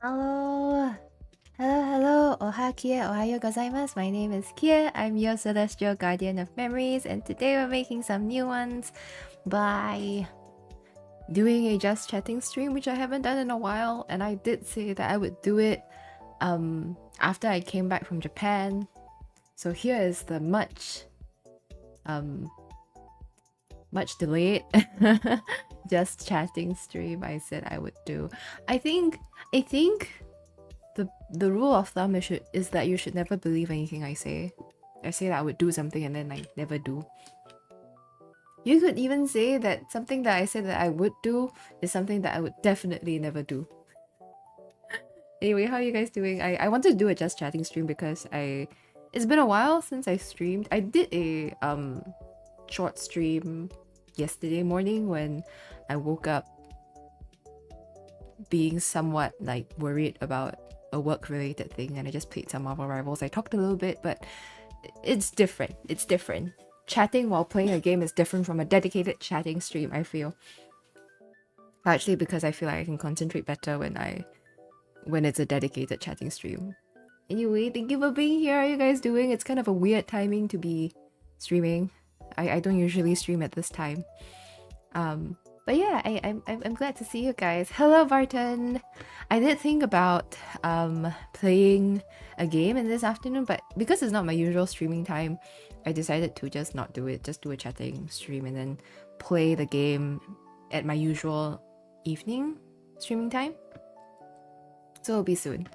Hello. Hello. Oha Kie. Ohayo gozaimasu. My name is Kie. I'm your celestial guardian of memories, and today we're making some new ones by doing a just chatting stream, which I haven't done in a while. And I did say that I would do it after I came back from Japan. So here is the much delayed just chatting stream I said I would do. I think the rule of thumb is that you should never believe anything I say. I say that I would do something and then I never do. You could even say that something that I said that I would do is something that I would definitely never do. Anyway, how are you guys doing? I wanted to do a just chatting stream because it's been a while since I streamed. I did a short stream yesterday morning when I woke up being somewhat like worried about a work-related thing, and I just played some Marvel Rivals. I talked a little bit, but it's different. It's different. Chatting while playing a game is different from a dedicated chatting stream, I feel. Actually, because I feel like I can concentrate better when it's a dedicated chatting stream. Anyway, thank you for being here. How are you guys doing? It's kind of a weird timing to be streaming. I don't usually stream at this time. But yeah, I'm glad to see you guys. Hello, Barton. I did think about playing a game in this afternoon, but because it's not my usual streaming time, I decided to just not do it. Just do a chatting stream and then play the game at my usual evening streaming time. So it'll be soon.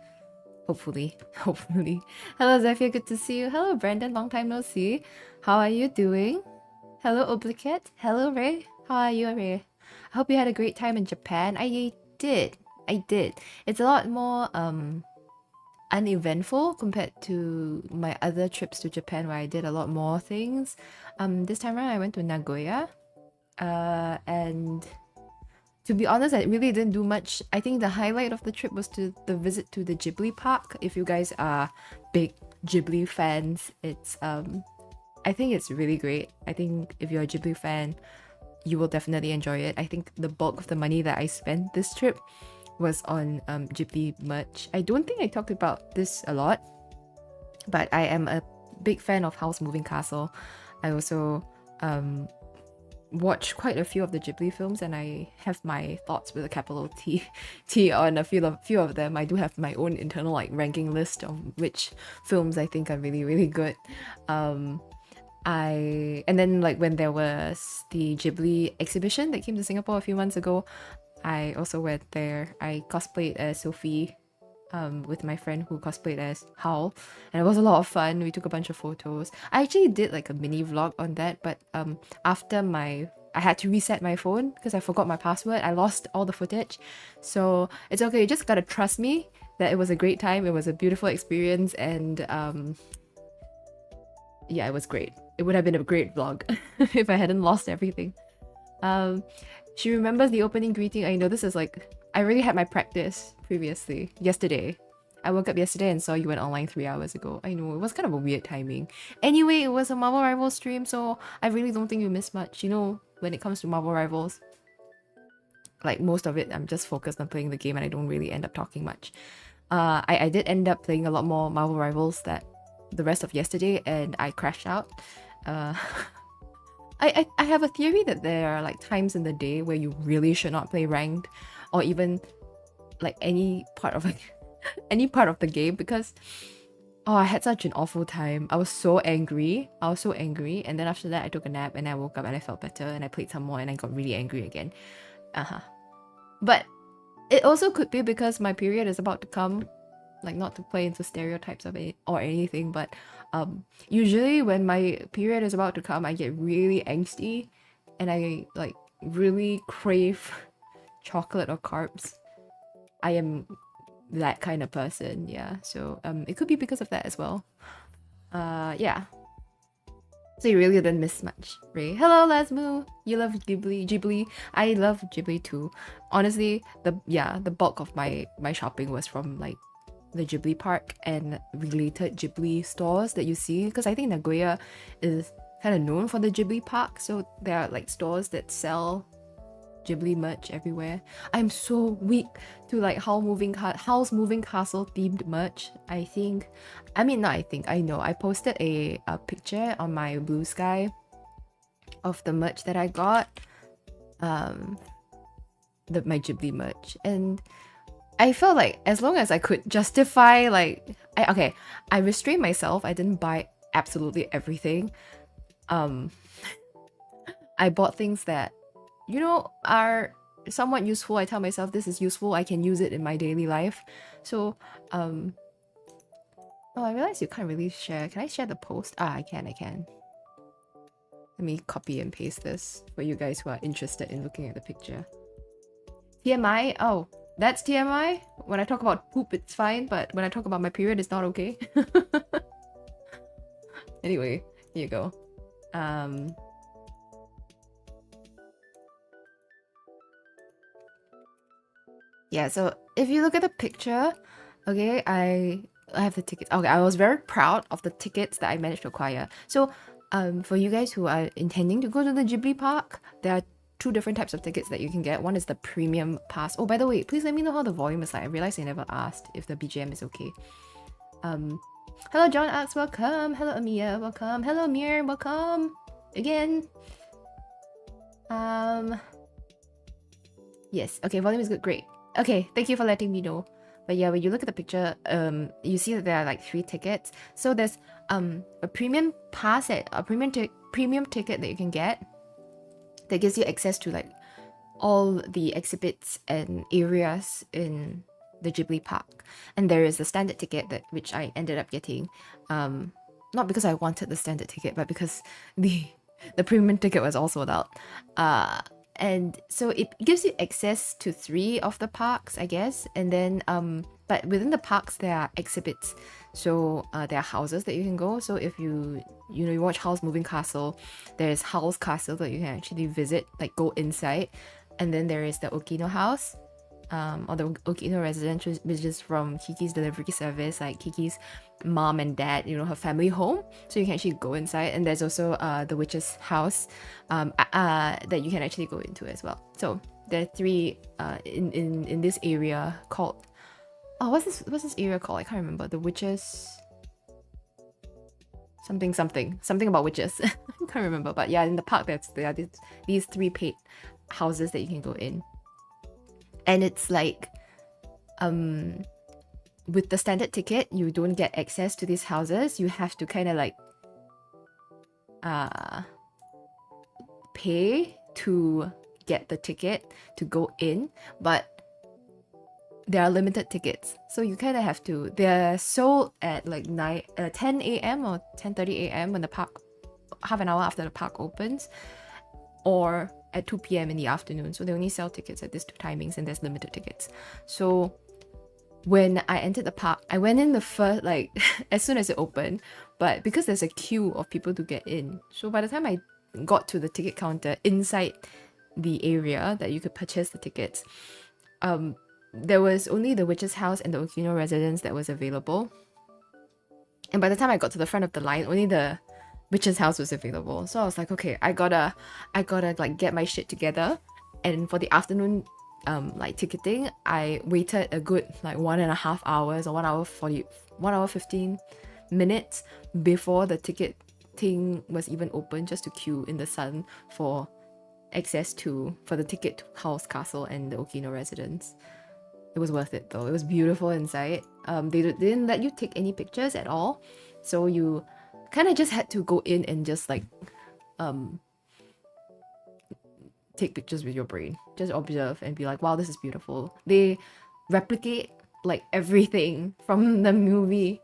Hopefully. Hopefully. Hello, Zephyr. Good to see you. Hello, Brandon. Long time no see. How are you doing? Hello, Obligate. Hello, Ray. How are you, Ray? I hope you had a great time in Japan. I did. It's a lot more uneventful compared to my other trips to Japan where I did a lot more things. This time around I went to Nagoya. And to be honest, I really didn't do much. I think the highlight of the trip was the visit to the Ghibli park. If you guys are big Ghibli fans, it's I think it's really great. I think if you're a Ghibli fan, you will definitely enjoy it. I think the bulk of the money that I spent this trip was on Ghibli merch. I don't think I talked about this a lot, but I am a big fan of House Moving Castle. I also watch quite a few of the Ghibli films, and I have my thoughts with a capital T on a few of them. I do have my own internal like ranking list of which films I think are really good. And then like when there was the Ghibli exhibition that came to Singapore a few months ago, I also went there. I cosplayed as Sophie with my friend who cosplayed as Howl, and it was a lot of fun. We took a bunch of photos. I actually did like a mini vlog on that, but after I had to reset my phone because I forgot my password. I lost all the footage, so it's okay. You just gotta trust me that it was a great time. It was a beautiful experience, and yeah, it was great. It would have been a great vlog if I hadn't lost everything. She remembers the opening greeting. I know this is like, I really had my practice previously, yesterday. I woke up yesterday and saw you went online 3 hours ago. I know, it was kind of a weird timing. Anyway, it was a Marvel Rivals stream, so I really don't think you missed much. You know, when it comes to Marvel Rivals, like most of it, I'm just focused on playing the game and I don't really end up talking much. I did end up playing a lot more Marvel Rivals that the rest of yesterday, and I crashed out. I have a theory that there are like times in the day where you really should not play ranked, or even like any part of the game, because I had such an awful time. I was so angry, and then after that I took a nap and I woke up and I felt better and I played some more and I got really angry again. But it also could be because my period is about to come. Like, not to play into stereotypes of it or anything, but usually when my period is about to come, I get really angsty and I like really crave chocolate or carbs. I am that kind of person, yeah. So it could be because of that as well. Yeah. So you really didn't miss much, Ray. Hello, Lasmu. You love Ghibli. I love Ghibli too. Honestly, the bulk of my shopping was from like the Ghibli park and related Ghibli stores that you see, because I think Nagoya is kind of known for the Ghibli park, so there are like stores that sell Ghibli merch everywhere. I'm so weak to like Howl's Moving Castle themed merch. I know. I posted a picture on my Blue Sky of the merch that I got. My Ghibli merch, and I felt like as long as I could justify, like, I restrained myself. I didn't buy absolutely everything. I bought things that, you know, are somewhat useful. I tell myself this is useful. I can use it in my daily life. So, oh, I realized you can't really share. Can I share the post? I can. Let me copy and paste this for you guys who are interested in looking at the picture. TMI? Oh, that's TMI? When I talk about poop, it's fine, but when I talk about my period, it's not okay. Anyway, here you go. Yeah, so if you look at the picture, okay, I have the tickets. Okay, I was very proud of the tickets that I managed to acquire. So, for you guys who are intending to go to the Ghibli Park, there are two different types of tickets that you can get. One is the premium pass. Oh, by the way, please let me know how the volume is like. I realized I never asked if the BGM is okay. Hello, John Axe, welcome. Hello, Amia, welcome. Hello, Amir, welcome again. Yes, okay, volume is good, great. Okay, thank you for letting me know. But yeah, when you look at the picture, you see that there are like 3 tickets. So there's a premium pass a premium ticket that you can get that gives you access to like all the exhibits and areas in the Ghibli Park. And there is the standard ticket which I ended up getting, not because I wanted the standard ticket, but because the premium ticket was all sold out. And so it gives you access to 3 of the parks, I guess. And then, but within the parks, there are exhibits. So there are houses that you can go. So if you watch Howl's Moving Castle, there's Howl's Castle that you can actually visit, like go inside. And then there is the Okino house, or the Okino residence, which is from Kiki's delivery service, like Kiki's mom and dad, her family home. So you can actually go inside. And there's also the witch's house that you can actually go into as well. So there are 3 in this area called, what's this area called? I can't remember. The witches something about witches. I can't remember, but yeah, in the park there are these 3 paid houses that you can go in. And it's like, with the standard ticket, you don't get access to these houses. You have to kind of like pay to get the ticket to go in, but there are limited tickets, so you kind of have to. They're sold at like 10 a.m. or 10:30 a.m. when the park, half an hour after the park opens, or at 2 p.m. in the afternoon. So they only sell tickets at these 2 timings, and there's limited tickets. So when I entered the park, I went in the first, like, as soon as it opened, but because there's a queue of people to get in, so by the time I got to the ticket counter inside the area that you could purchase the tickets, there was only the witch's house and the Okino residence that was available. And by the time I got to the front of the line, only the witch's house was available. So I was like, okay, I gotta like get my shit together. And for the afternoon like ticketing, I waited a good like 1.5 hours or 1 hour 15 minutes before the ticketing was even open, just to queue in the sun for access for the ticket to Howl's Castle and the Okino residence. It was worth it though. It was beautiful inside. They didn't let you take any pictures at all, so you kind of just had to go in and just like take pictures with your brain, just observe and be like, wow, this is beautiful. They replicate like everything from the movie.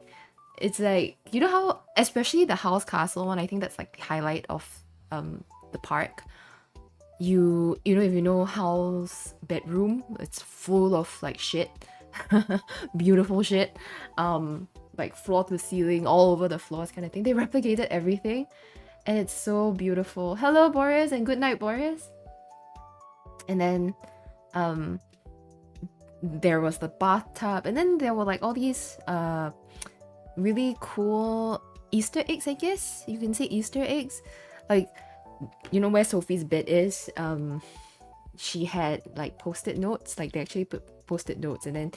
It's like, you know how, especially the Howl's Castle one, I think that's like the highlight of the park. You know, if you know Howl's bedroom, it's full of like shit, beautiful shit, like floor to ceiling, all over the floors kind of thing. They replicated everything, and it's so beautiful. Hello, Boris, and good night, Boris. And then there was the bathtub, and then there were like all these really cool Easter eggs, I guess you can say Easter eggs, like, you know where Sophie's bed is, she had like post-it notes, like they actually put post-it notes, and then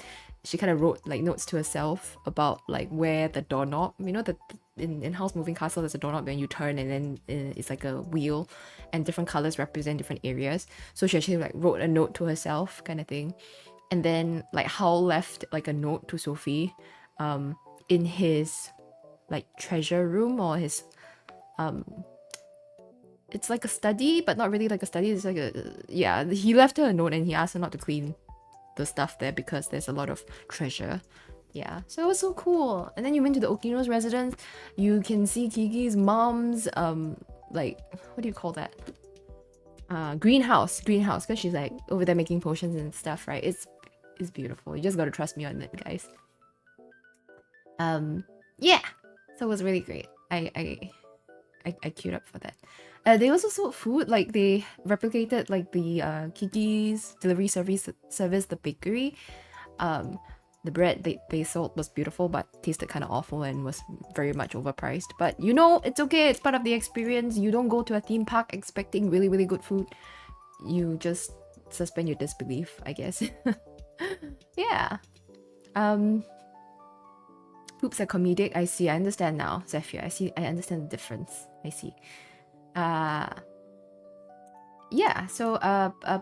she kind of wrote like notes to herself about like where the doorknob, you know, the in House Moving Castle there's a doorknob and you turn and then it's like a wheel and different colors represent different areas. So she actually like wrote a note to herself kind of thing. And then like Hal left like a note to Sophie in his like treasure room, or his it's like a study but not really like a study, it's like a, yeah, he left her a note and he asked her not to clean the stuff there because there's a lot of treasure. Yeah, so it was so cool. And then you went to the Okino's residence, you can see Kiki's mom's like, what do you call that, greenhouse, because she's like over there making potions and stuff, right? It's beautiful. You just gotta trust me on it, guys. Yeah, so it was really great. I queued up for that. They also sold food, like they replicated like the Kiki's delivery service, the bakery. The bread they sold was beautiful but tasted kind of awful and was very much overpriced. But you know, it's okay, it's part of the experience. You don't go to a theme park expecting really, really good food. You just suspend your disbelief, I guess. Yeah. Hoops are comedic. I see. I understand now, Zephyr. I understand the difference. I see. Yeah. So,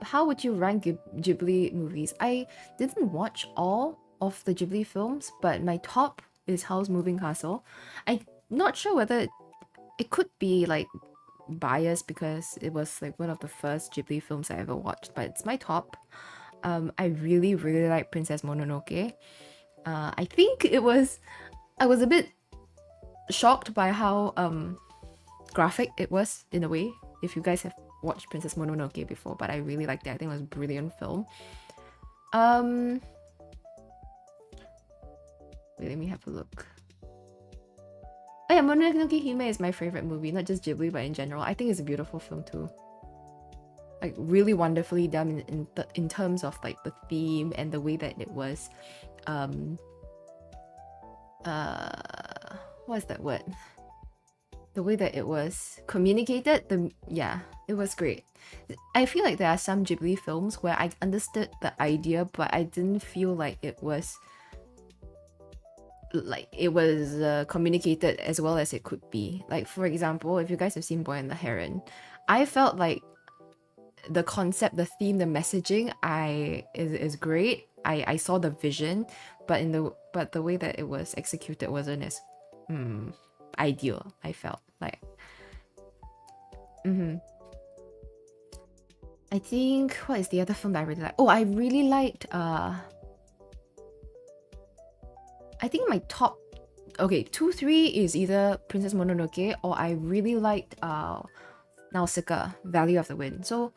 how would you rank Ghibli movies? I didn't watch all of the Ghibli films, but my top is Howl's Moving Castle. I'm not sure whether it could be like biased because it was like one of the first Ghibli films I ever watched, but it's my top. I really, really like Princess Mononoke. I think I was a bit shocked by how graphic it was in a way, if you guys have watched Princess Mononoke before, but I really liked it. I think it was a brilliant film. Wait, let me have a look. Oh yeah, Mononoke Hime is my favorite movie, not just Ghibli but in general. I think it's a beautiful film too. Like really wonderfully done in terms of like the theme and the way that it was what's that word? The way that it was communicated, it was great. I feel like there are some Ghibli films where I understood the idea, but I didn't feel like it was communicated as well as it could be. Like for example, if you guys have seen Boy and the Heron, I felt like the concept, the theme, the messaging is great. I saw the vision, but the way that it was executed wasn't as ideal. I felt like I think, what is the other film that I really like? Oh, I really liked I think my top 2-3 is either Princess Mononoke, or I really liked Nausicaa, Valley of the Wind. So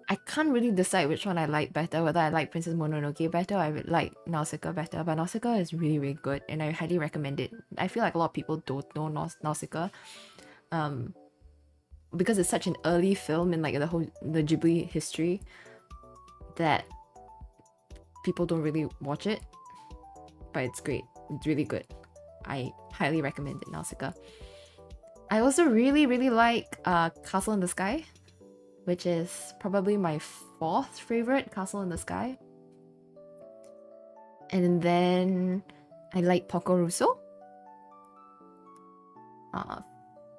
I can't really decide which one I like better, whether I like Princess Mononoke better or I would like Nausicaa better, but Nausicaa is really, really good and I highly recommend it. I feel like a lot of people don't know Nausicaa because it's such an early film in like the Ghibli history that people don't really watch it, but it's great. It's really good. I highly recommend it, Nausicaa. I also really, really like Castle in the Sky, which is probably my 4th favorite, Castle in the Sky. And then I like Porco Rosso.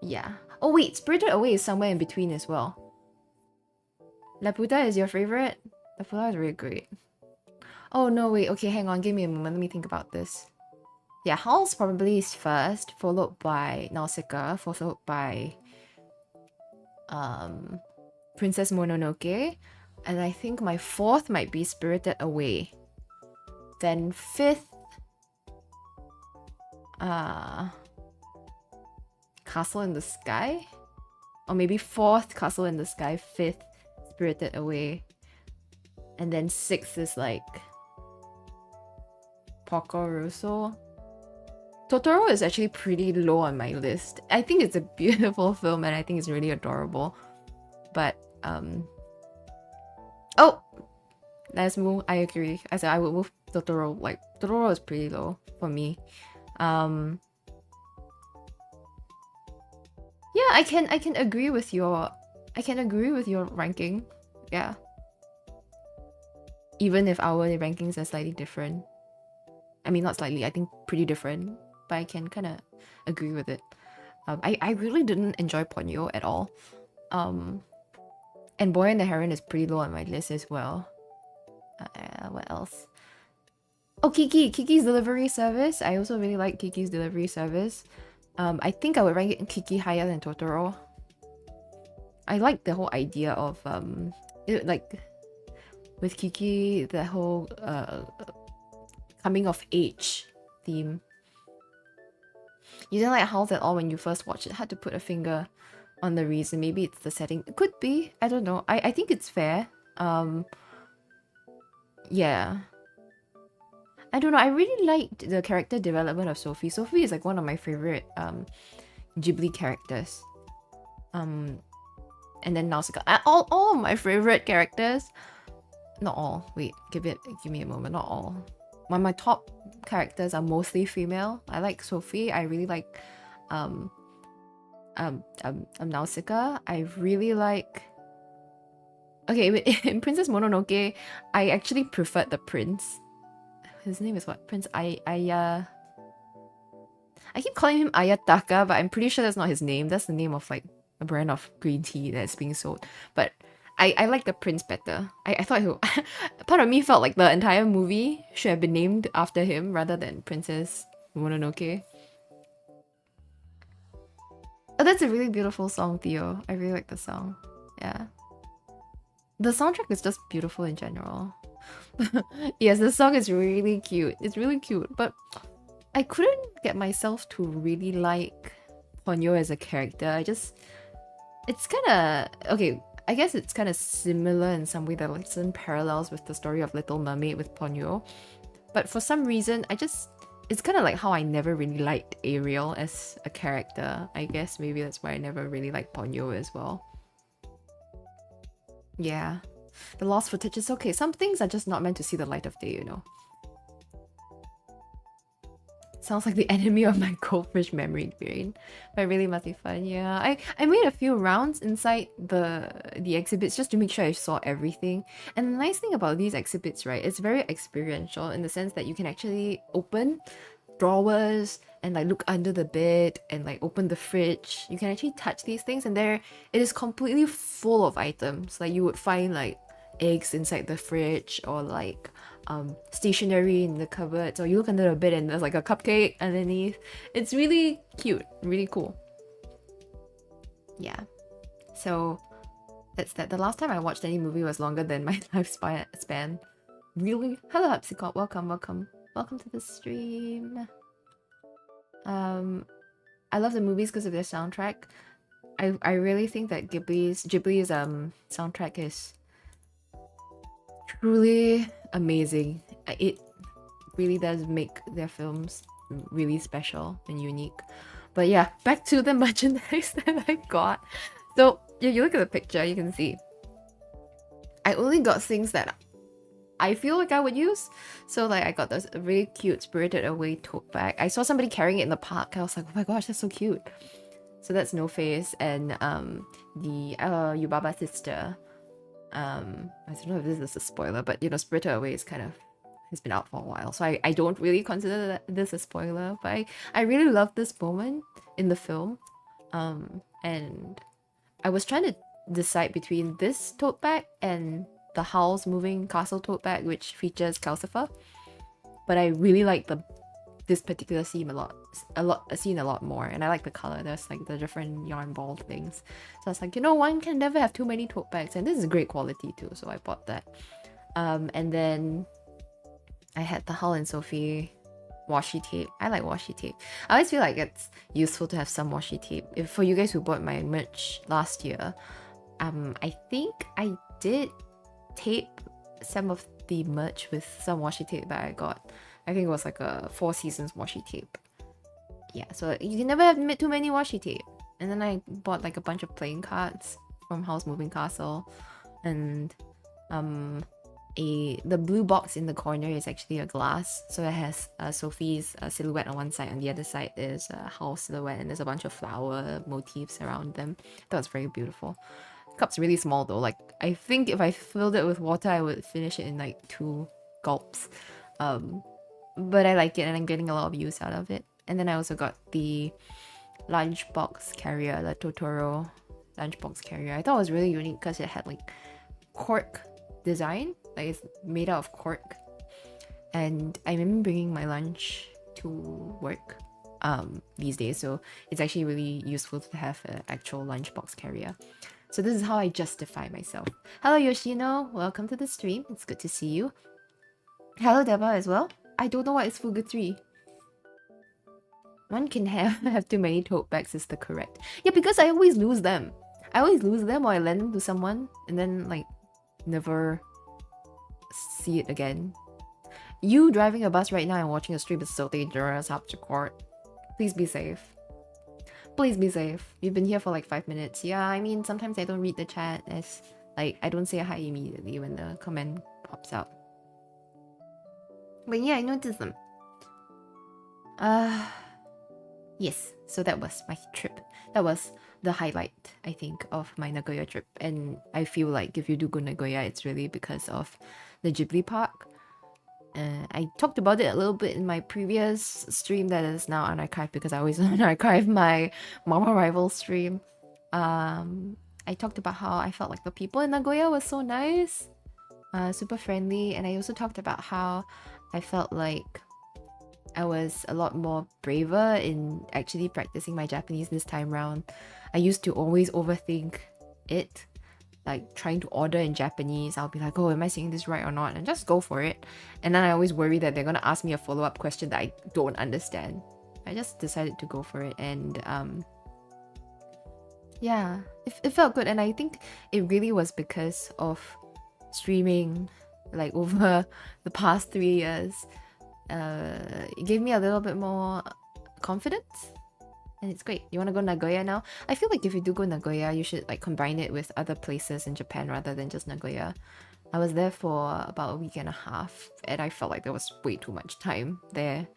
Yeah. Oh wait, Spirited Away is somewhere in between as well. La Puta is your favorite? La Puta is really great. Oh no, wait, okay, hang on, give me a moment, let me think about this. Yeah, Howl's probably is first, followed by Nausicaa, followed by Princess Mononoke, and I think my 4th might be Spirited Away. Then 5th, Castle in the Sky, or maybe 4th Castle in the Sky, 5th Spirited Away, and then 6th is like Porco Rosso. Totoro is actually pretty low on my list. I think it's a beautiful film and I think it's really adorable. But oh, let's move. I agree. I said I would move Totoro. Like Totoro is pretty low for me. Yeah, I can agree with your ranking. Yeah, even if our rankings are slightly different. I mean, not slightly, I think pretty different, but I can kind of agree with it. I really didn't enjoy Ponyo at all. And Boy and the Heron is pretty low on my list as well. What else? Oh, Kiki's delivery service. I also really like Kiki's delivery service. I think I would rank it Kiki higher than Totoro. I like the whole idea of like with Kiki, the whole coming of age theme. You didn't like House at all when you first watched it. Had to put a finger on the reason. Maybe it's the setting. It could be. I don't know. I think it's fair. Yeah. I don't know. I really liked the character development of Sophie. Sophie is like one of my favorite Ghibli characters. And then Nausicaa. All of my favorite characters. Not all. Wait, give me a moment. Not all. My top characters are mostly female. I like Sophie. I really like Nausicaa. I really like. Okay, in Princess Mononoke, I actually preferred the prince. His name is what? Prince I keep calling him Ayataka, but I'm pretty sure that's not his name. That's the name of like a brand of green tea that's being sold. But I like the prince better. I thought part of me felt like the entire movie should have been named after him rather than Princess Mononoke. Oh, that's a really beautiful song, Theo. I really like the song. Yeah. The soundtrack is just beautiful in general. Yes, the song is really cute. It's really cute, but I couldn't get myself to really like Ponyo as a character. It's kind of okay. I guess it's kind of similar in some way. There are some parallels with the story of Little Mermaid with Ponyo, but for some reason, it's kind of like how I never really liked Ariel as a character. I guess maybe that's why I never really liked Ponyo as well. Yeah. The lost footage is okay. Some things are just not meant to see the light of day, you know. Sounds like the enemy of my goldfish memory brain. But really must be fun, yeah. I made a few rounds inside the exhibits just to make sure I saw everything. And the nice thing about these exhibits, right, it's very experiential in the sense that you can actually open drawers and like look under the bed and like open the fridge. You can actually touch these things, and it is completely full of items. Like you would find like eggs inside the fridge, or like stationery in the cupboards, or you look under the bed and there's like a cupcake underneath. It's really cute, really cool. Yeah, so that's that. The last time I watched any movie was longer than my lifespan. Really? Hello Hapsicot, welcome to the stream. I love the movies because of their soundtrack. I really think that Ghibli's soundtrack is truly amazing. It really does make their films really special and unique. But yeah, back to the merchandise that I got. So yeah, you look at the picture, you can see I only got things that I feel like I would use. So like I got this really cute Spirited Away tote bag. I saw somebody carrying it in the park. I was like, oh my gosh, that's so cute. So that's No Face. And the Yubaba sister. I don't know if this is a spoiler, but you know, Spirited Away has been out for a while, so I don't really consider this a spoiler. But I really love this moment in the film, and I was trying to decide between this tote bag and the Howl's Moving Castle tote bag, which features Calcifer, but I really like this particular scene a lot more, and I like the color. There's like the different yarn ball things, so I was like, you know, one can never have too many tote bags, and this is great quality too, so I bought that. And then I had the Howl and Sophie washi tape. I like washi tape. I always feel like it's useful to have some washi tape. If for you guys who bought my merch last year, I think I did tape some of the merch with some washi tape that I got. I think it was like a 4 Seasons washi tape. Yeah, so you can never have too many washi tape. And then I bought like a bunch of playing cards from Howl's Moving Castle, and the blue box in the corner is actually a glass, so it has Sophie's silhouette on one side, on the other side is Howl's silhouette, and there's a bunch of flower motifs around them. That was very beautiful. cup's really small though. Like, I think if I filled it with water, I would finish it in like 2 gulps. But I like it and I'm getting a lot of use out of it. And then I also got the lunchbox carrier, the Totoro lunchbox carrier. I thought it was really unique because it had like cork design, like it's made out of cork. And I remember bringing my lunch to work these days, so it's actually really useful to have an actual lunchbox carrier. So this is how I justify myself. Hello Yoshino, welcome to the stream. It's good to see you. Hello Deba as well. I don't know what is Fuga 3. One can have too many tote bags is the correct. Yeah, because I always lose them. I always lose them or I lend them to someone and then like never see it again. You driving a bus right now and watching a stream is so dangerous. Up to court. Please be safe. Please be safe. You've been here for like 5 minutes. Yeah, I mean sometimes I don't read the chat as like I don't say hi immediately when the comment pops out. But yeah, I noticed them. Yes, so that was my trip. That was the highlight, I think, of my Nagoya trip. And I feel like if you do go Nagoya, it's really because of the Ghibli park. I talked about it a little bit in my previous stream that is now unarchived because I always unarchive my Mama Rival stream. I talked about how I felt like the people in Nagoya was so nice, super friendly, and I also talked about how I felt like I was a lot more braver in actually practicing my Japanese this time round. I used to always overthink it, like trying to order in Japanese. I'll be like, oh, am I saying this right or not? And just go for it. And then I always worry that they're gonna ask me a follow-up question that I don't understand. I just decided to go for it, and yeah, it felt good. And I think it really was because of streaming like over the past 3 years. It gave me a little bit more confidence, and it's great. You want to go Nagoya now? I feel like if you do go Nagoya, you should like combine it with other places in Japan rather than just Nagoya. I was there for about a week and a half, and I felt like there was way too much time there.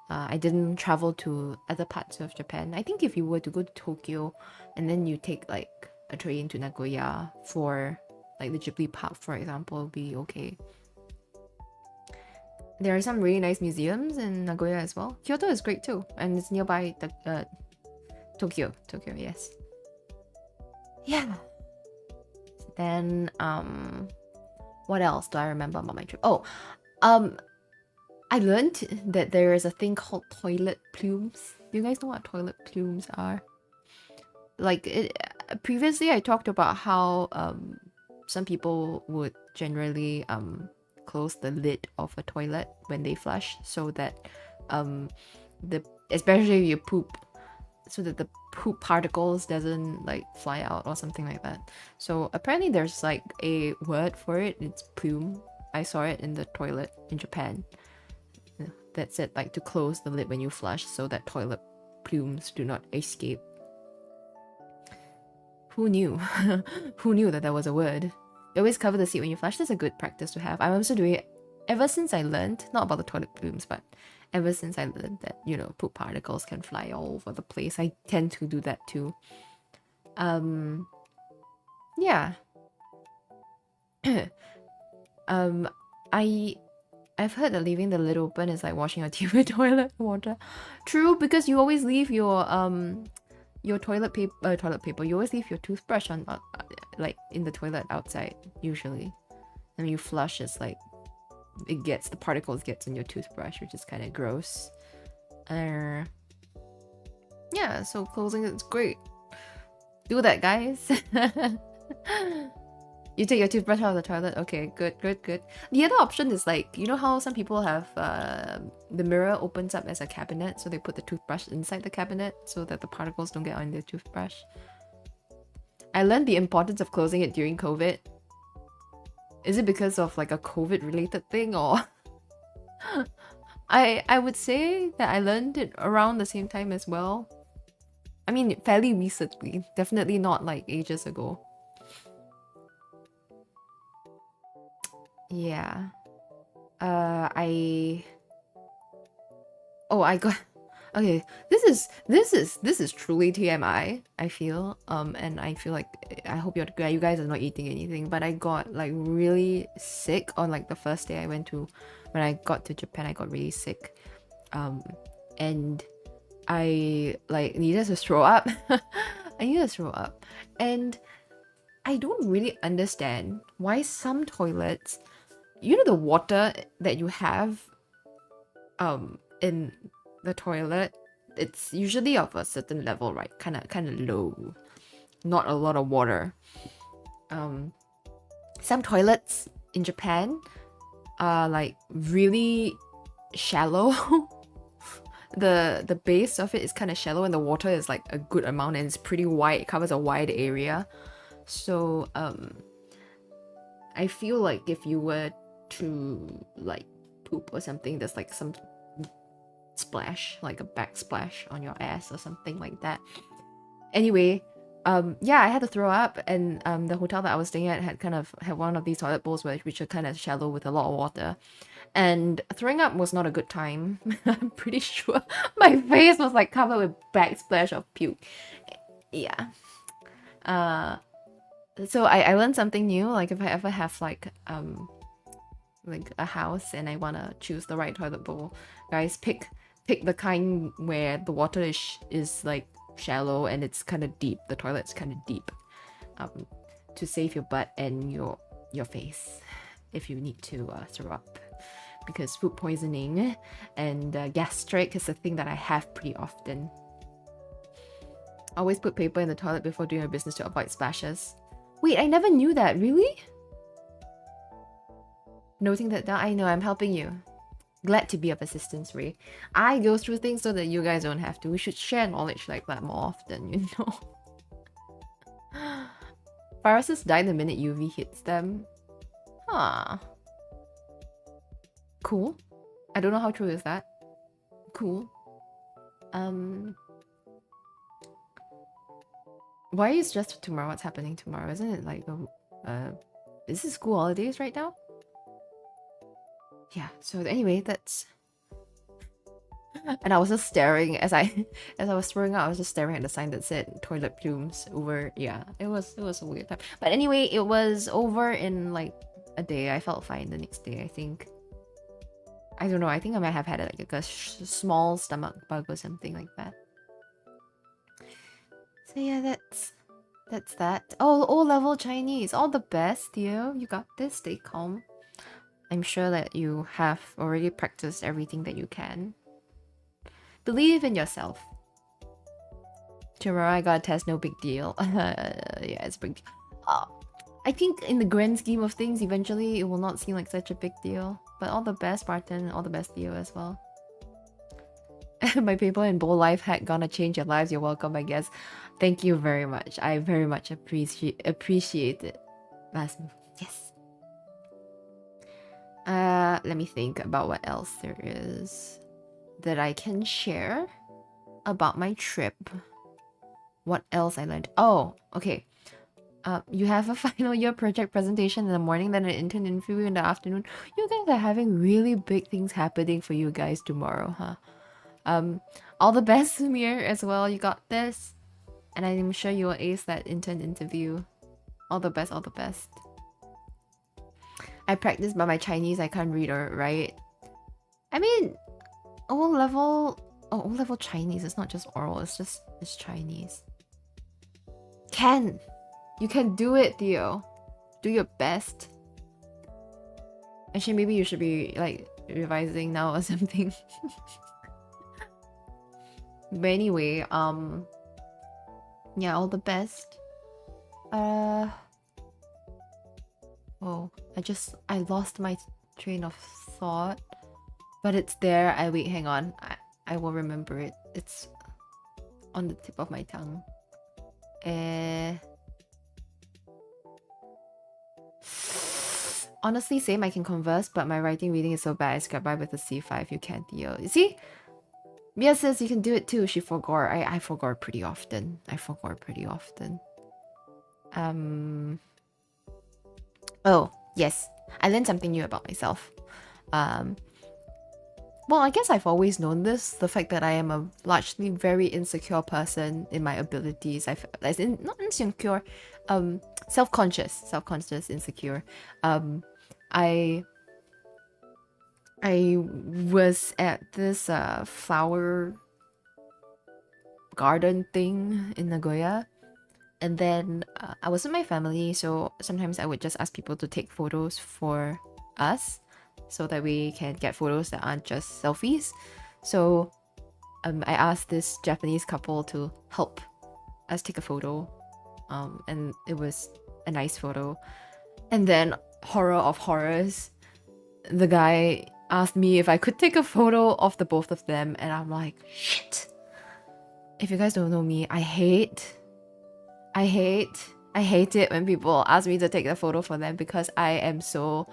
I didn't travel to other parts of Japan. I think if you were to go to Tokyo and then you take like a train to Nagoya for like the Ghibli Park, for example, it'll be okay. There are some really nice museums in Nagoya as well. Kyoto is great too, and it's nearby the Tokyo, yes. Yeah. Then what else do I remember about my trip? Oh, I learned that there is a thing called toilet plumes. Do you guys know what toilet plumes are? Like previously I talked about how some people would generally close the lid of a toilet when they flush so that especially if you poop, so that the poop particles doesn't like fly out or something like that. So apparently there's like a word for it. It's plume. I saw it in the toilet in Japan. That said like to close the lid when you flush so that toilet plumes do not escape. Who knew? Who knew that was a word? You always cover the seat when you flush. That's a good practice to have. I'm also doing it ever since I learned, not about the toilet plumes, but ever since I learned that, you know, poop particles can fly all over the place. I tend to do that too. Yeah. I've heard that leaving the lid open is like washing your teeth with toilet water. True, because you always leave your toilet paper. You always leave your toothbrush on like in the toilet outside usually. And when you flush, it's like the particles gets in your toothbrush, which is kind of gross. Yeah, so closing it's great. Do that, guys. You take your toothbrush out of the toilet. Okay, good. The other option is like, you know how some people have the mirror opens up as a cabinet, so they put the toothbrush inside the cabinet so that the particles don't get on their toothbrush. I learned the importance of closing it during COVID. Is it because of like a COVID related thing, or I would say that I learned it around the same time as well. I mean, fairly recently, definitely not like ages ago. Yeah. I Okay, this is truly TMI, I feel. And I feel like I hope you guys are not eating anything, but I got like really sick on like the first day when I got to Japan. I got really sick. And I like needed to throw up. I needed to throw up. And I don't really understand why some toilets, the water that you have in the toilet, it's usually of a certain level, right? Kind of low, not a lot of water. Some toilets in Japan are like really shallow. The base of it is kind of shallow, and the water is like a good amount, and it's pretty wide. It covers a wide area. So I feel like if you were to like poop or something, there's like some splash, like a backsplash on your ass or something like that. Anyway, yeah, I had to throw up, and the hotel that I was staying at had one of these toilet bowls which are kind of shallow with a lot of water. And throwing up was not a good time. I'm pretty sure my face was like covered with backsplash of puke. Yeah. So I learned something new. Like if I ever have like a house and I wanna choose the right toilet bowl, guys, pick the kind where the water is like shallow and it's kind of deep. The toilet's kind of deep, to save your butt and your face if you need to throw up, because food poisoning and gastric is a thing that I have pretty often. Always put paper in the toilet before doing your business to avoid splashes. Wait, I never knew that. Really? Noting that down, I know, I'm helping you. Glad to be of assistance, Ray. I go through things so that you guys don't have to. We should share knowledge like that more often, you know? Viruses die the minute UV hits them. Huh. Cool. I don't know how true is that. Cool. Why are you stressed for tomorrow? What's happening tomorrow? Isn't it like is it school holidays right now? Yeah, so anyway, that's... And I was just staring as I was throwing up. I was just staring at the sign that said toilet plumes over. Yeah, it was a weird time. But anyway, it was over in like a day. I felt fine the next day, I think. I don't know, I think I might have had like a small stomach bug or something like that. So yeah, that's that. Oh, O-level Chinese. All the best, Theo. You got this. Stay calm. I'm sure that you have already practiced everything that you can. Believe in yourself. Tomorrow I got a test, no big deal. Yeah, it's a big deal. I think in the grand scheme of things, eventually it will not seem like such a big deal. But all the best, Martin, and all the best, Theo, as well. My paper and bowl life hack gonna change your lives. You're welcome, I guess. Thank you very much. I very much appreciate it. Last move. Yes. Let me think about what else there is that I can share about my trip. What else I learned? Oh, okay. You have a final year project presentation in the morning, then an intern interview in the afternoon. You guys are having really big things happening for you guys tomorrow, huh? All the best, Samir, as well. You got this. And I'm sure you will ace that intern interview. All the best, all the best. I practice, but my Chinese I can't read or write. I mean, O-level Chinese. It's not just oral. It's Chinese. You can do it, Theo. Do your best. Actually, maybe you should be like revising now or something. But anyway, yeah, all the best. Oh, I lost my train of thought, but it's there. Wait, hang on. I will remember it. It's on the tip of my tongue. Honestly, same. I can converse, but my writing reading is so bad. I scrap by with a C5. You can't deal. You see? Mia says you can do it too. She forgot. I forgot pretty often. Oh, yes. I learned something new about myself. well, I guess I've always known this, the fact that I am a largely very insecure person in my abilities. As in, not insecure, self-conscious, insecure. I was at this flower garden thing in Nagoya, and then I was with my family, so sometimes I would just ask people to take photos for us so that we can get photos that aren't just selfies. So I asked this Japanese couple to help us take a photo, and it was a nice photo. And then, horror of horrors, the guy asked me if I could take a photo of the both of them, and I'm like, shit. If you guys don't know me, I hate it when people ask me to take a photo for them, because I am so,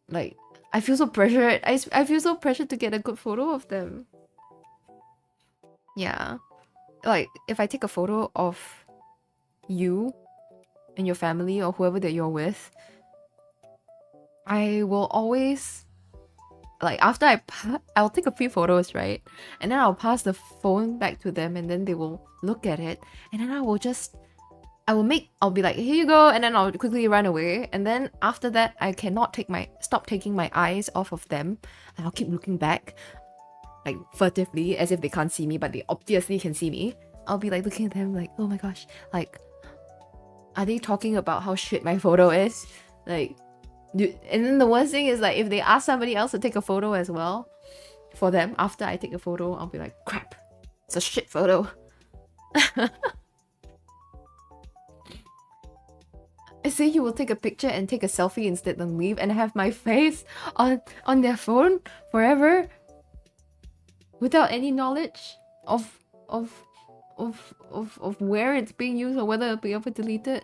like, I feel so pressured. I feel so pressured to get a good photo of them. Yeah. Like, if I take a photo of you and your family or whoever that you're with, I will always, like, after I'll take a few photos, right? And then I'll pass the phone back to them, and then they will look at it, and then I'll be like, here you go, and then I'll quickly run away. And then after that, I cannot stop taking my eyes off of them, and I'll keep looking back, like furtively, as if they can't see me, but they obviously can see me. I'll be like looking at them like, oh my gosh, like, are they talking about how shit my photo is? Like, and then the worst thing is, like, if they ask somebody else to take a photo as well for them after I take a photo, I'll be like, crap, it's a shit photo. I say you will take a picture and take a selfie instead and leave and have my face on their phone forever without any knowledge of where it's being used or whether it'll be ever deleted.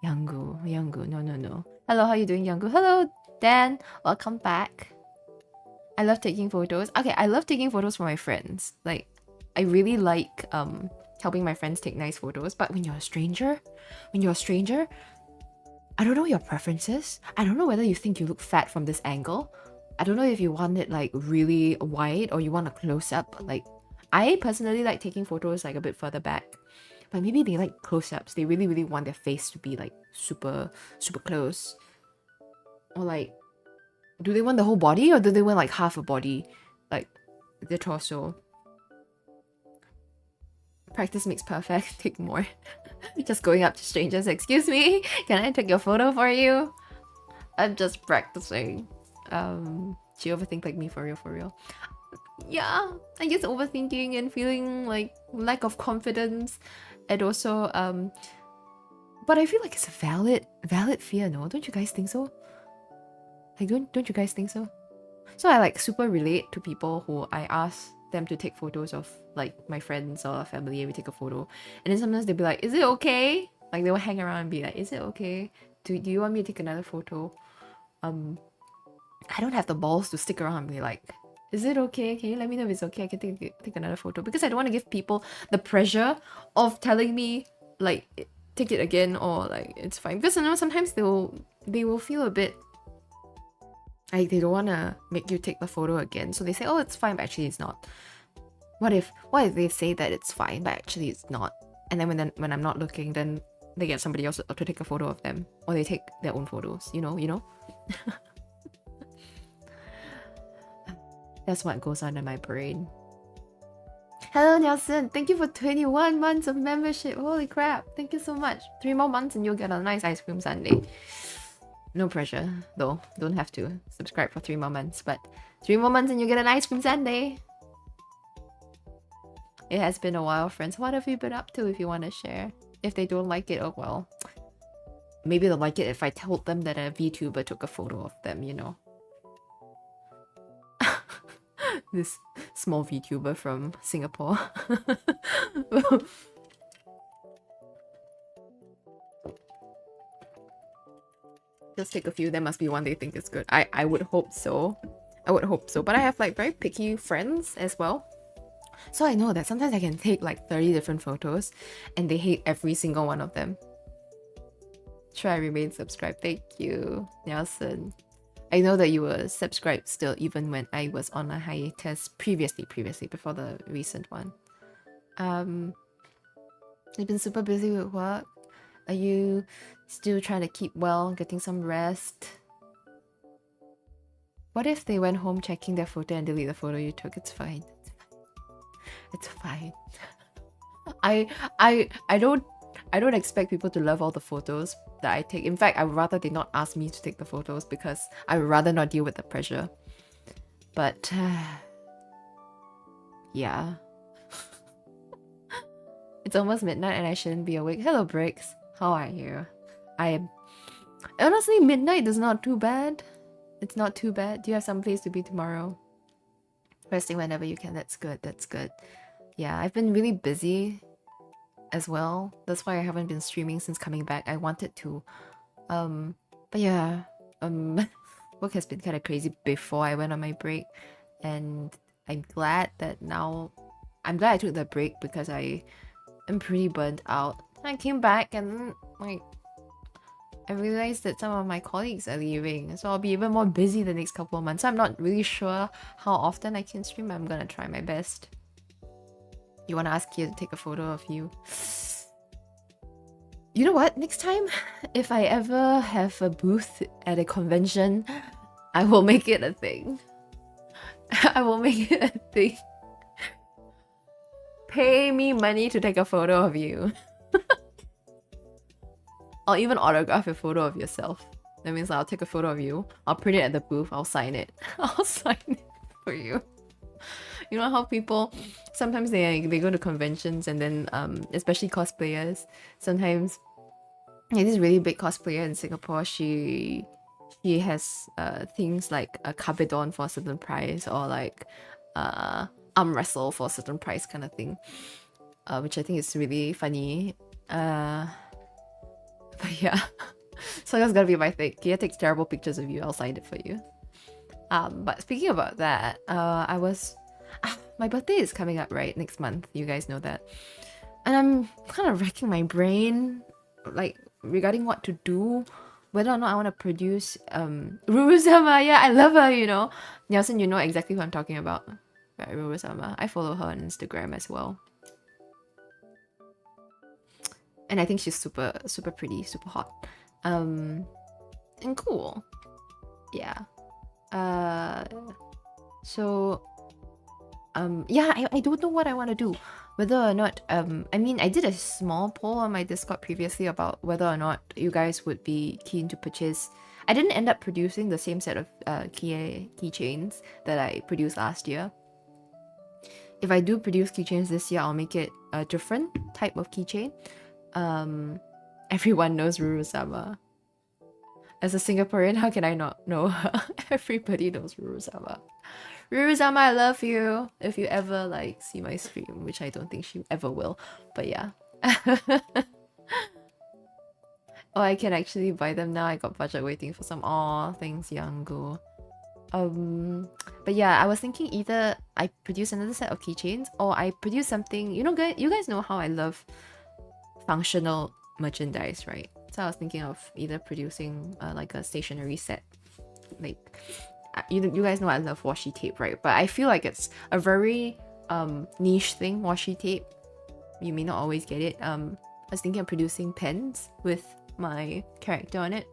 Yangu, no. Hello, how you doing, Yangu? Hello, Dan. Welcome back. I love taking photos. Okay, I love taking photos for my friends. Like, I really like helping my friends take nice photos. But when you're a stranger, I don't know your preferences. I don't know whether you think you look fat from this angle. I don't know if you want it like really wide or you want a close-up. Like, I personally like taking photos like a bit further back. But maybe they like close-ups. They really, really want their face to be like super, super close. Or like, do they want the whole body or do they want like half a body? Like, the torso. Practice makes perfect. Take more. Just going up to strangers. Excuse me, can I take your photo for you? I'm just practicing. Do you overthink like me, for real? Yeah, I guess overthinking and feeling like lack of confidence, and also but I feel like it's a valid fear, no? Don't you guys think so? Like, don't you guys think so? So I like super relate to people who I ask them to take photos of, like my friends or family, and we take a photo, and then sometimes they'll be like, is it okay? Like, they will hang around and be like, is it okay? Do you want me to take another photo? I don't have the balls to stick around and be like, is it okay? Can you let me know if it's okay? I can take another photo, because I don't want to give people the pressure of telling me like, take it again, or like, it's fine. Because I know sometimes they will feel a bit like they don't want to make you take the photo again, so they say, oh, it's fine, but actually it's not. What if they say that it's fine but actually it's not, and then when I'm not looking, then they get somebody else to take a photo of them, or they take their own photos, you know. That's what goes on in my brain. Hello, Nelson. Thank you for 21 months of membership. Holy crap. Thank you so much. 3 more months and you'll get a nice ice cream sundae. No pressure, though. Don't have to subscribe for 3 more months. But 3 more months and you get an ice cream sundae. It has been a while, friends. What have you been up to if you want to share? If they don't like it, oh well. Maybe they'll like it if I told them that a VTuber took a photo of them, you know. This small VTuber from Singapore. Just take a few. There must be one they think is good. I would hope so. But I have like very picky friends as well. So I know that sometimes I can take like 30 different photos and they hate every single one of them. Try remain subscribed. Thank you, Nelson. I know that you were subscribed still even when I was on a hiatus previously before the recent one. You've been super busy with work. Are you still trying to keep well, getting some rest? What if they went home checking their photo and delete the photo you took? It's fine. It's fine. I don't expect people to love all the photos that I take. In fact, I would rather they not ask me to take the photos because I would rather not deal with the pressure. But yeah. It's almost midnight and I shouldn't be awake. Hello, Bricks. How are you? Honestly, midnight is not too bad. It's not too bad. Do you have some place to be tomorrow? Resting whenever you can. That's good. That's good. Yeah, I've been really busy as well. That's why I haven't been streaming since coming back. I wanted to. But yeah. Work has been kind of crazy before I went on my break. And I'm glad that now... I'm glad I took the break because I'm pretty burnt out. I came back and like I realized that some of my colleagues are leaving, so I'll be even more busy the next couple of months. So I'm not really sure how often I can stream. I'm gonna try my best. You wanna ask Kia to take a photo of you? You know what? Next time, if I ever have a booth at a convention, I will make it a thing. I will make it a thing. Pay me money to take a photo of you. I'll even autograph a photo of yourself. That means I'll take a photo of you, I'll print it at the booth, I'll sign it. I'll sign it for you. You know how people, sometimes they go to conventions and then, especially cosplayers, sometimes, yeah, this really big cosplayer in Singapore, she has things like a Cabedon for a certain price or like arm wrestle for a certain price kind of thing, which I think is really funny. But yeah, so that's gonna be my thing. Kia takes terrible pictures of you, I'll sign it for you. But speaking about that, my birthday is coming up right next month. You guys know that, and I'm kind of racking my brain, like regarding what to do, whether or not I want to produce Ruru-sama. Yeah, I love her. You know, Nelson, you know exactly who I'm talking about. Right, Ruru-sama. I follow her on Instagram as well. And I think she's super pretty, super hot. And cool. Yeah. So yeah, I don't know what I want to do. Whether or not I mean, I did a small poll on my Discord previously about whether or not you guys would be keen to purchase. I didn't end up producing the same set of keychains that I produced last year. If I do produce keychains this year, I'll make it a different type of keychain. Everyone knows Ruru-sama. As a Singaporean, how can I not know her? Everybody knows Ruru-sama. Ruru-sama, I love you. If you ever like see my stream, which I don't think she ever will, but yeah. Oh, I can actually buy them now. I got budget waiting for some. Aw, thanks, Yango. But yeah, I was thinking either I produce another set of keychains or I produce something. You know, you guys know how I love functional merchandise, right? So I was thinking of either producing like a stationery set. Like you guys know I love washi tape, right? But I feel like it's a very niche thing, washi tape. You may not always get it. I was thinking of producing pens with my character on it.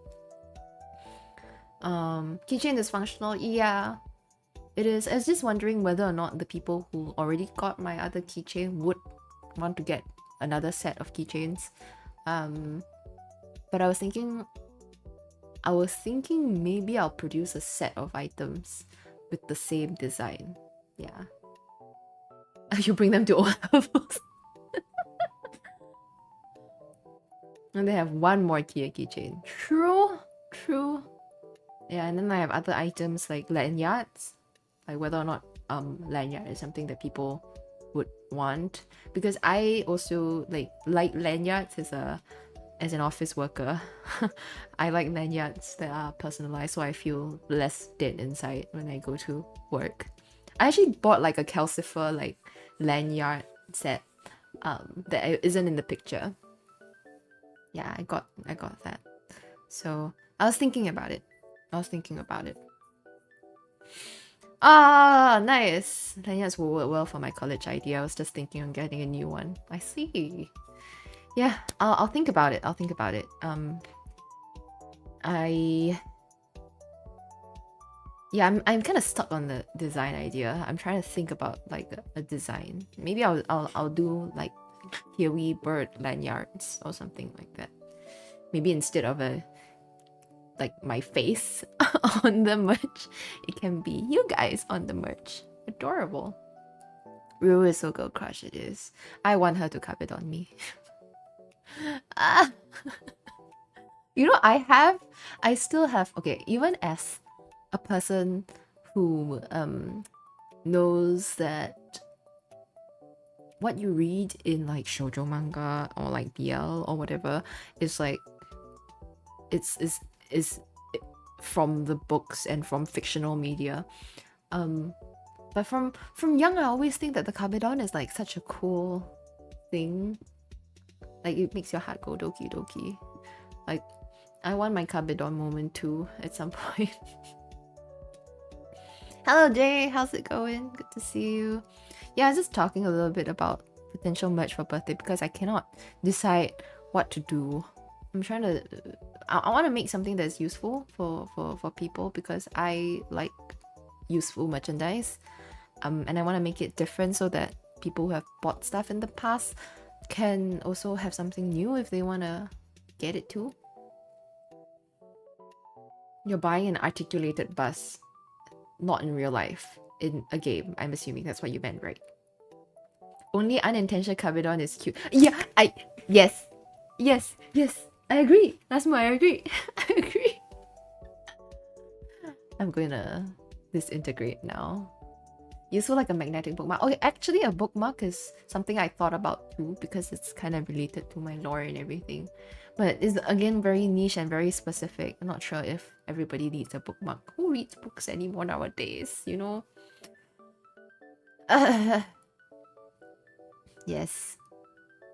Keychain is functional. Yeah, it is. I was just wondering whether or not the people who already got my other keychain would want to get another set of keychains. But I was thinking maybe I'll produce a set of items with the same design. Yeah. You bring them to all levels. And they have one more Kia keychain. True. Yeah, and then I have other items like lanyards. Like whether or not lanyard is something that people would want, because I also like lanyards as an office worker. I like lanyards that are personalized, so I feel less dead inside when I go to work. I actually bought like a calcifer like lanyard set that isn't in the picture. Yeah, I got that. So I was thinking about it. I was thinking about it. Ah, nice. Lanyards will work well for my college idea. I was just thinking on getting a new one. I see. Yeah, I'll think about it. I'll think about it. I'm kind of stuck on the design idea. I'm trying to think about like a design. Maybe I'll do like Kiwi bird lanyards or something like that. Maybe instead of like my face on the merch, it can be you guys on the merch. Adorable. Rue is so girl crush, it is. I want her to cup it on me. You know, I still have, okay, even as a person who knows that what you read in like shoujo manga or like BL or whatever is like it's from the books and from fictional media. But from young, I always think that the kabedon is like such a cool thing. Like it makes your heart go doki doki. Like I want my kabedon moment too at some point. Hello Jay, how's it going? Good to see you. Yeah, I was just talking a little bit about potential merch for birthday because I cannot decide what to do. I'm trying to I want to make something that's useful for people because I like useful merchandise. And I want to make it different so that people who have bought stuff in the past can also have something new if they want to get it too. You're buying an articulated bus, not in real life, in a game. I'm assuming that's what you meant, right? Only unintentional kabedon is cute. Yeah, yes, I agree. Nasmo, I agree. I agree. I'm gonna disintegrate now. Useful like a magnetic bookmark. Okay, actually a bookmark is something I thought about too because it's kind of related to my lore and everything. But it's again very niche and very specific. I'm not sure if everybody needs a bookmark. Who reads books anymore nowadays, you know? Yes.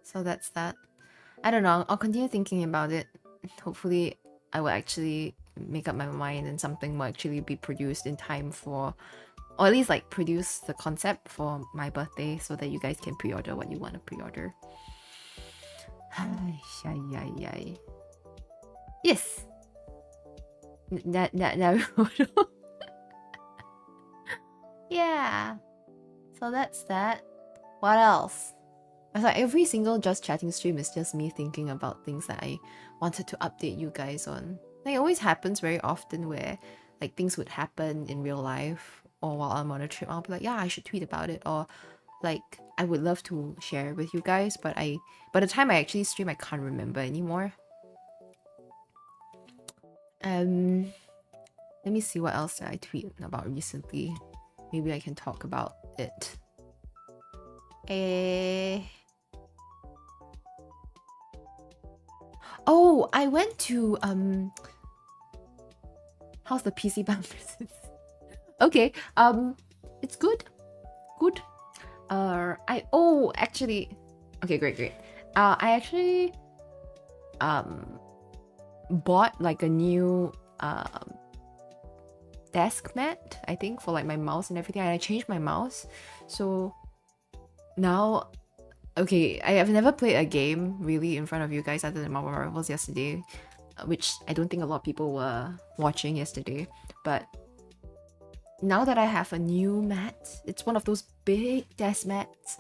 So that's that. I don't know. I'll continue thinking about it. Hopefully I will actually make up my mind and something will actually be produced in time for, or at least like produce the concept for my birthday so that you guys can pre-order what you want to pre-order. Yes. Naruto. Yeah. So that's that. What else? I thought every single Just Chatting stream is just me thinking about things that I wanted to update you guys on. Like, it always happens very often where like things would happen in real life or while I'm on a trip, I'll be like, yeah, I should tweet about it, or like I would love to share with you guys, but by the time I actually stream, I can't remember anymore. Let me see what else did I tweet about recently. Maybe I can talk about it. Oh, I went to how's the PC boundaries? Okay, it's good. Actually, okay, great. I actually bought like a new desk mat, I think, for like my mouse and everything, and I changed my mouse. So now, okay, I have never played a game really in front of you guys other than Marvel Rivals yesterday, which I don't think a lot of people were watching yesterday. But now that I have a new mat, it's one of those big desk mats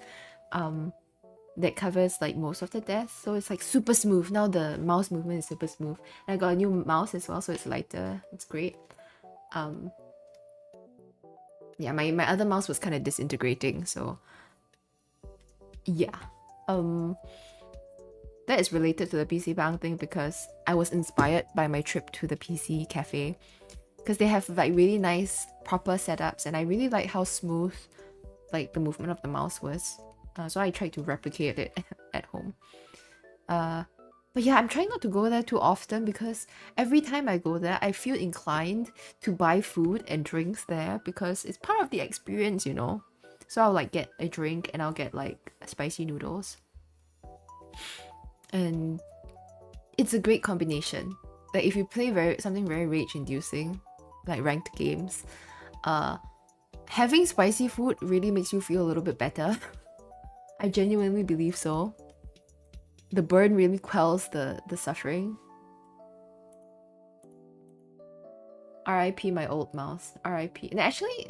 that covers like most of the desk, so it's like super smooth. Now the mouse movement is super smooth, and I got a new mouse as well, so it's lighter. It's great. Yeah, my other mouse was kind of disintegrating, so yeah. That is related to the PC Bang thing because I was inspired by my trip to the PC cafe because they have like really nice proper setups, and I really like how smooth like the movement of the mouse was. So I tried to replicate it at home. But yeah, I'm trying not to go there too often because every time I go there, I feel inclined to buy food and drinks there because it's part of the experience, you know? So I'll like get a drink and I'll get like spicy noodles. And it's a great combination. Like if you play something very rage-inducing, like ranked games. Having spicy food really makes you feel a little bit better. I genuinely believe so. The burn really quells the suffering. R.I.P. my old mouse. R.I.P. And actually,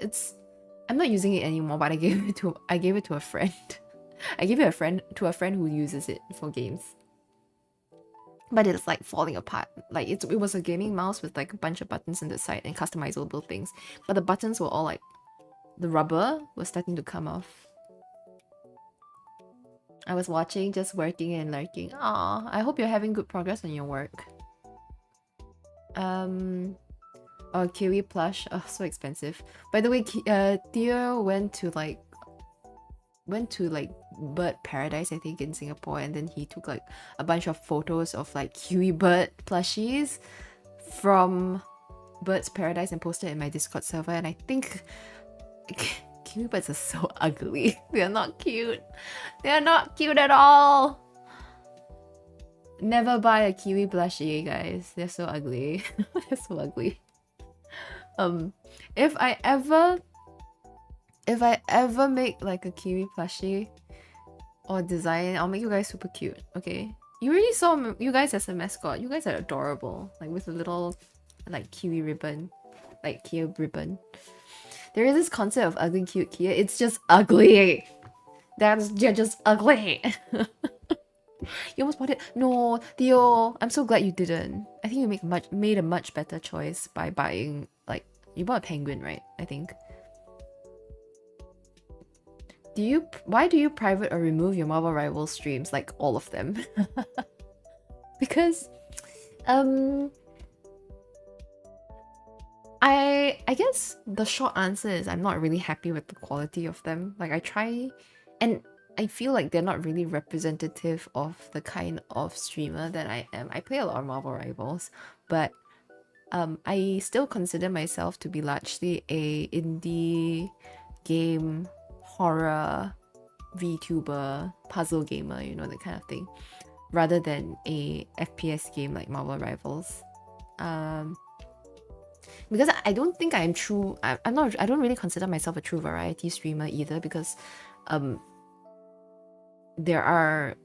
I'm not using it anymore, but I gave it to a friend. I gave it to a friend who uses it for games. But it's like falling apart. Like it was a gaming mouse with like a bunch of buttons on the side and customizable things. But the buttons were all like, the rubber was starting to come off. I was watching, just working and lurking. Aw, I hope you're having good progress on your work. Oh, kiwi plush. Oh, so expensive. By the way, Theo went to bird paradise, I think, in Singapore, and then he took like a bunch of photos of like kiwi bird plushies from Bird's Paradise and posted it in my Discord server. And I think kiwi birds are so ugly. They are not cute. They are not cute at all. Never buy a kiwi plushie, guys. They're so ugly. They're so ugly. If I ever make like a kiwi plushie or design, I'll make you guys super cute, okay? You already saw you guys as a mascot. You guys are adorable, like with a little like kiwi ribbon, like Kia ribbon. There is this concept of ugly cute Kia. It's just ugly. You're just ugly. You almost bought it. No, Theo, I'm so glad you didn't. I think you made a much better choice by buying, like, you bought a penguin, right? I think. Why do you private or remove your Marvel Rivals streams, like all of them? Because I guess the short answer is I'm not really happy with the quality of them. Like I try, and I feel like they're not really representative of the kind of streamer that I am. I play a lot of Marvel Rivals, but I still consider myself to be largely a indie game, horror, VTuber, puzzle gamer, you know, that kind of thing, rather than a FPS game like Marvel Rivals. Because I don't think I'm true. I don't really consider myself a true variety streamer either, because there are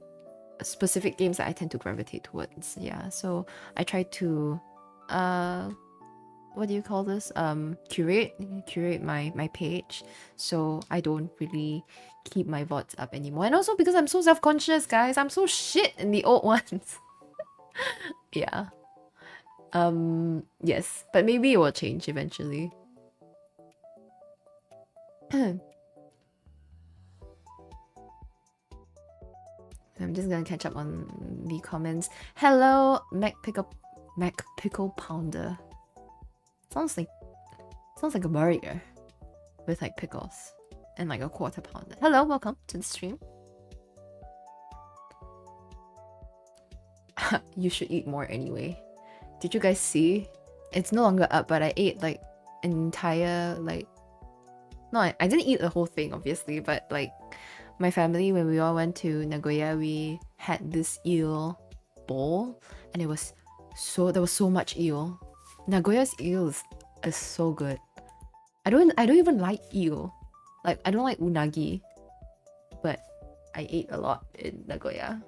specific games that I tend to gravitate towards. Yeah, so I try to what do you call this? Curate my page, so I don't really keep my VODs up anymore. And also because I'm so self-conscious, guys. I'm so shit in the old ones. Yeah. Yes, but maybe it will change eventually. I'm just gonna catch up on the comments. Hello, Mac Pickle Pounder. Sounds like a burger with like pickles and like a quarter pounder. Hello, welcome to the stream. You should eat more anyway. Did you guys see? It's no longer up, but I ate like an entire like... No, I didn't eat the whole thing, obviously, but like my family, when we all went to Nagoya, we had this eel bowl, and there was so much eel. Nagoya's eel is so good. I don't even like eel. Like I don't like unagi, but I ate a lot in Nagoya.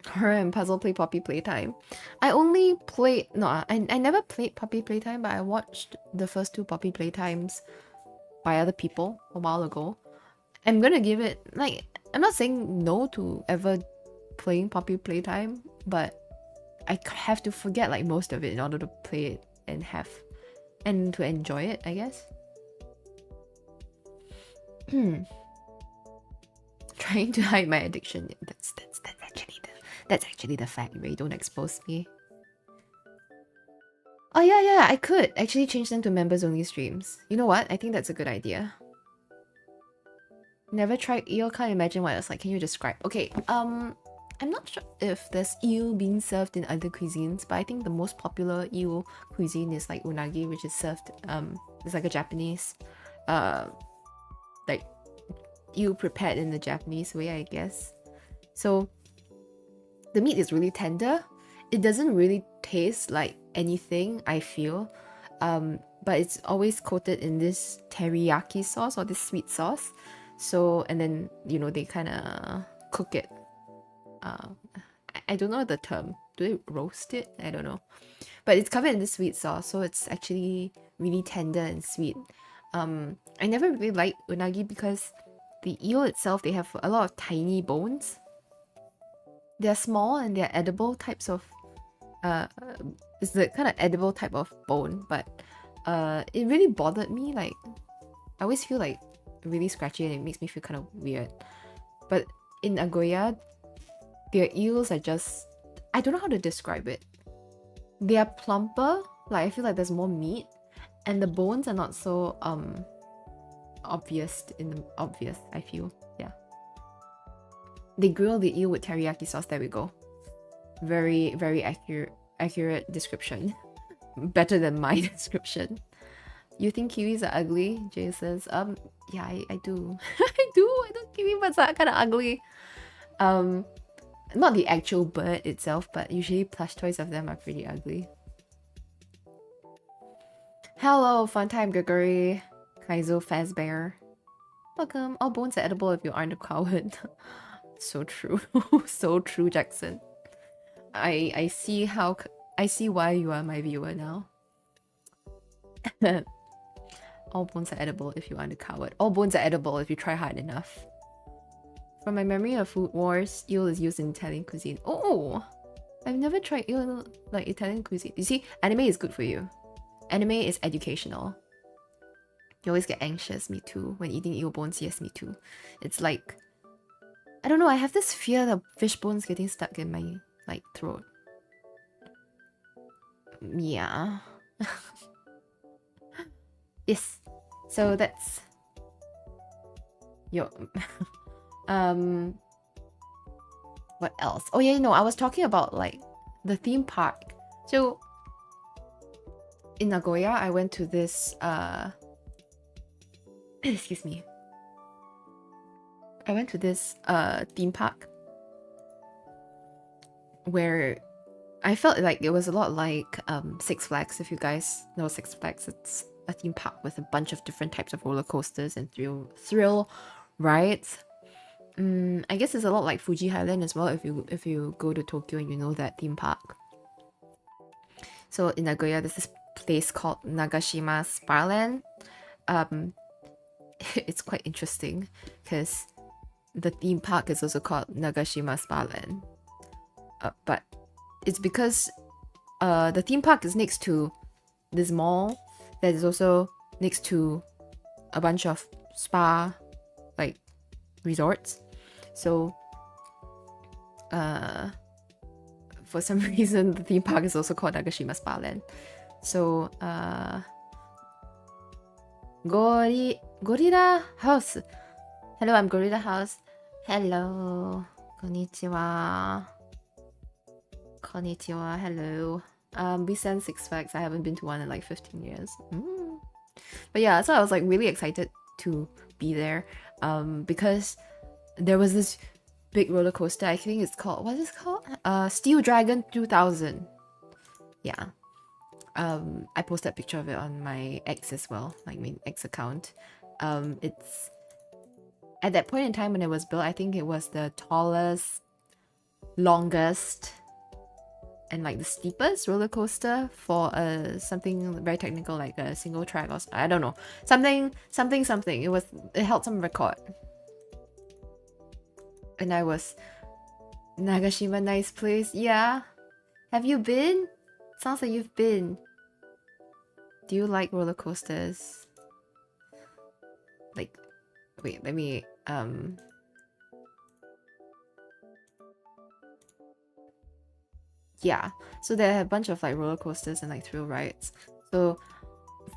Horror and puzzle play Poppy Playtime. I never played Poppy Playtime, but I watched the first two Poppy Playtimes by other people a while ago. I'm gonna give it, like, I'm not saying no to ever playing Poppy Playtime, but I have to forget like most of it in order to play it and to enjoy it, I guess. Trying to hide my addiction. That's actually the fact, Ray. Don't expose me. Oh yeah, I could actually change them to members only streams. You know what? I think that's a good idea. Never tried eel, can't imagine what it's like. Can you describe? Okay, I'm not sure if there's eel being served in other cuisines, but I think the most popular eel cuisine is like unagi, which is served it's like a Japanese like eel prepared in the Japanese way, I guess. So the meat is really tender, it doesn't really taste like anything, I feel. But it's always coated in this teriyaki sauce or this sweet sauce. So, and then, you know, they kind of cook it. I don't know the term. Do they roast it? I don't know. But it's covered in this sweet sauce, so it's actually really tender and sweet. I never really liked unagi because the eel itself, they have a lot of tiny bones. They're small and they're edible types of it's the kind of edible type of bone, but it really bothered me. Like, I always feel like really scratchy and it makes me feel kind of weird. But in Nagoya, their eels are just, I don't know how to describe it. They are plumper, like I feel like there's more meat, and the bones are not so obvious, I feel. Yeah. They grill the eel with teriyaki sauce. There we go. Very, very accurate description. Better than my description. You think kiwis are ugly? Jay says, yeah, I do. I do. I think kiwi birds are kind of ugly. Not the actual bird itself, but usually plush toys of them are pretty ugly. Hello, fun time, Gregory. Kaizo Fazbear. Welcome. All bones are edible if you aren't a coward. So true. So true, Jackson. I see why you are my viewer now. All bones are edible if you aren't a coward. All bones are edible if you try hard enough. From my memory of Food Wars, eel is used in Italian cuisine. Oh! I've never tried eel like Italian cuisine. You see, anime is good for you. Anime is educational. You always get anxious, me too, when eating eel bones. Yes, me too. It's like, I don't know, I have this fear of fish bones getting stuck in my like throat. Yeah. Yes. So that's yo. What else? Oh yeah, I was talking about like the theme park. So in Nagoya, I went to this excuse me. I went to this theme park where I felt like it was a lot like Six Flags. If you guys know Six Flags, it's a theme park with a bunch of different types of roller coasters and thrill rides. I guess it's a lot like Fuji Highland as well if you go to Tokyo and you know that theme park. So in Nagoya, there's this place called Nagashima Sparland. It's quite interesting because the theme park is also called Nagashima Sparland. But it's because the theme park is next to this mall that is also next to a bunch of spa like resorts. So for some reason the theme park is also called Nagashima Sparland. So Gorilla House. Hello, I'm Gorilla House. Hello. Konnichiwa. Konnichiwa. Hello. We send Six Flags. I haven't been to one in like 15 years. But yeah, so I was like really excited to be there because there was this big roller coaster. I think it's called, what is it called? Steel Dragon 2000. Yeah. I posted a picture of it on my X as well, like my X account. It's at that point in time when it was built, I think it was the tallest, longest, and like the steepest roller coaster for something very technical like a single track or I don't know, something. It held some record. And I was, Nagashima, nice place. Yeah. Have you been? Sounds like you've been. Do you like roller coasters? Like, wait, let me yeah, so there are a bunch of like roller coasters and like thrill rides. So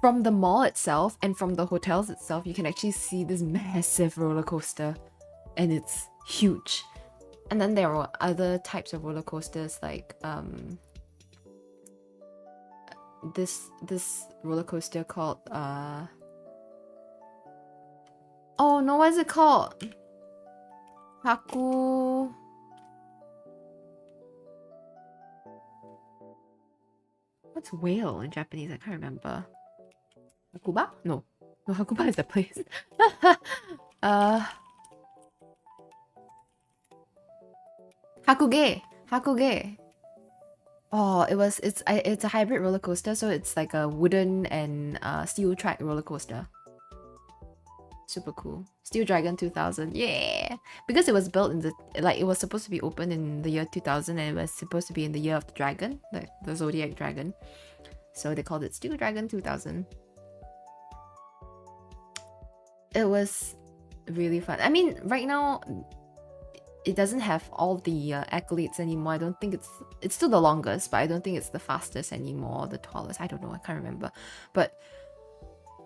from the mall itself and from the hotels itself, you can actually see this massive roller coaster and it's huge. And then there are other types of roller coasters like this roller coaster called oh no, what is it called? What's whale in Japanese? I can't remember. Hakuba? No. No, Hakuba is the place. Hakuge. Hakuge. Oh, it's a hybrid roller coaster, so it's like a wooden and steel track roller coaster. Super cool. Steel Dragon 2000. Yeah. Because it was built in the it was supposed to be open in the year 2000 and it was supposed to be in the year of the dragon, the zodiac dragon. So they called it Steel Dragon 2000. It was really fun. I mean, right now it doesn't have all the accolades anymore. I don't think it's still the longest, but I don't think it's the fastest anymore, the tallest. I don't know, I can't remember. But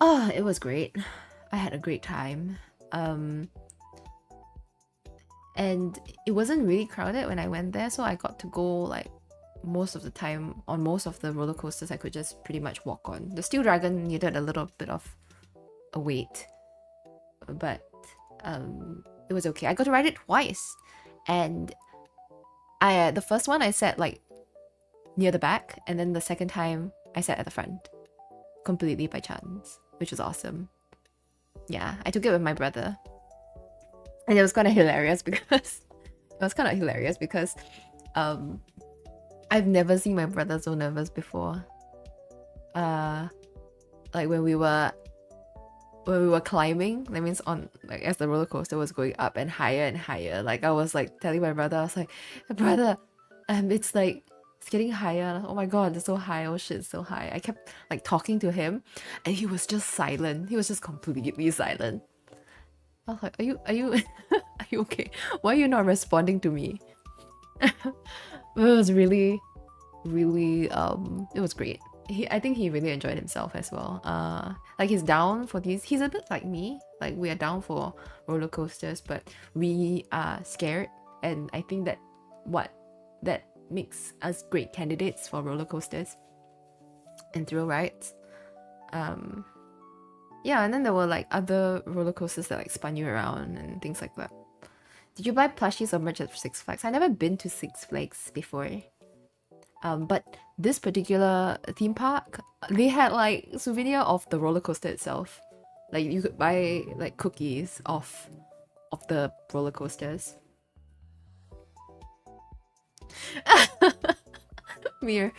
it was great. I had a great time. And it wasn't really crowded when I went there, so I got to go like most of the time. On most of the roller coasters I could just pretty much walk on. The Steel Dragon needed a little bit of a wait, but it was okay. I got to ride it twice, and the first one I sat like near the back, and then the second time I sat at the front, completely by chance, which was awesome. Yeah, I took it with my brother, and it was kind of hilarious because I've never seen my brother so nervous before. Like when we were climbing, that means on like as the roller coaster was going up and higher, like I was like telling my brother, I was like, brother, it's like it's getting higher. Oh my god, it's so high. Oh shit, it's so high. I kept like talking to him and he was just silent. He was just completely silent. I was like, are you are you okay? Why are you not responding to me? It was really it was great. I think he really enjoyed himself as well. Like he's down for these. He's a bit like me. Like we are down for roller coasters, but we are scared. And I think that makes us great candidates for roller coasters and thrill rides. Yeah, and then there were like other roller coasters that like spun you around and things like that. Did you buy plushies or merch at Six Flags? I've never been to Six Flags before. But this particular theme park, they had like souvenir of the roller coaster itself. Like you could buy like cookies of the roller coasters. Mir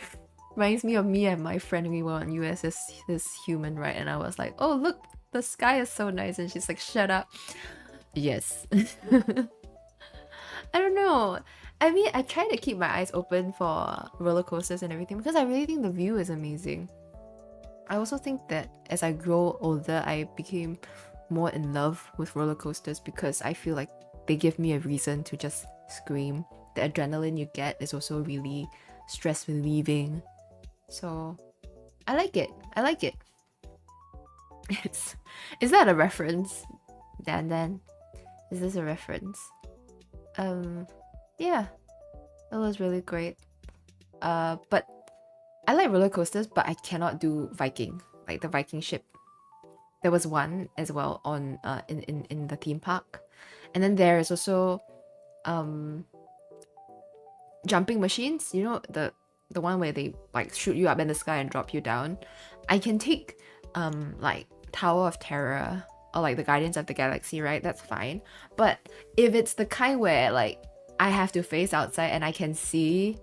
reminds me of me and my friend. We were on USS Human, right? And I was like, oh look, the sky is so nice, and she's like, shut up. Yes. I don't know. I mean, I try to keep my eyes open for roller coasters and everything because I really think the view is amazing. I also think that as I grow older, I became more in love with roller coasters because I feel like they give me a reason to just scream. The adrenaline you get is also really stress relieving. So I like it. I like it. Is that a reference? Dan? Is this a reference? Yeah, it was really great. But I like roller coasters, but I cannot do Viking, like the Viking ship. There was one as well on in the theme park, and then there is also jumping machines. You know, the one where they like shoot you up in the sky and drop you down. I can take like Tower of Terror or like the Guardians of the Galaxy, right? That's fine. But if it's the kind where like I have to face outside and I can see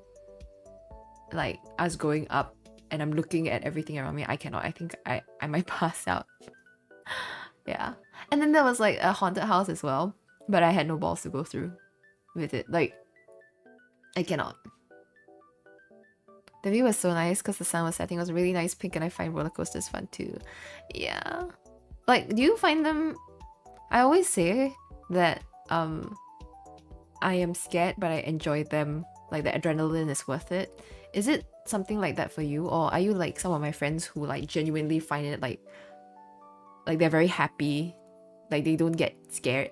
like us going up and I'm looking at everything around me, I cannot. I think I might pass out. Yeah. And then there was like a haunted house as well, but I had no balls to go through with it. Like, I cannot. The view was so nice because the sun was setting. It was really nice pink, and I find roller coasters fun too. Yeah. Like, do you find them... I always say that I am scared, but I enjoy them. Like, the adrenaline is worth it. Is it something like that for you? Or are you like some of my friends who like genuinely find it like they're very happy, like they don't get scared?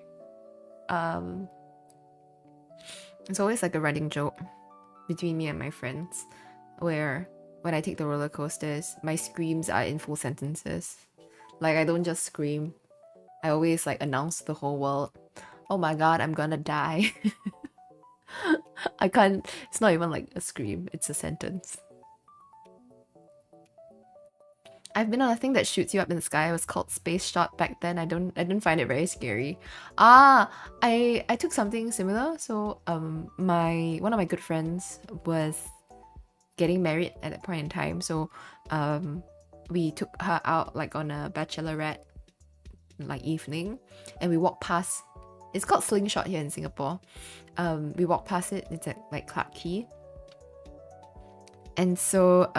It's always like a running joke between me and my friends, where when I take the roller coasters, my screams are in full sentences. Like, I don't just scream. I always like announce to the whole world, oh my god, I'm gonna die. I can't, it's not even like a scream, it's a sentence. I've been on a thing that shoots you up in the sky. It was called Space Shot back then. I didn't find it very scary. I took something similar. So one of my good friends was getting married at that point in time. So we took her out like on a bachelorette like evening, and we walked past. It's called Slingshot here in Singapore. We walked past it. It's at like Clarke Quay. And so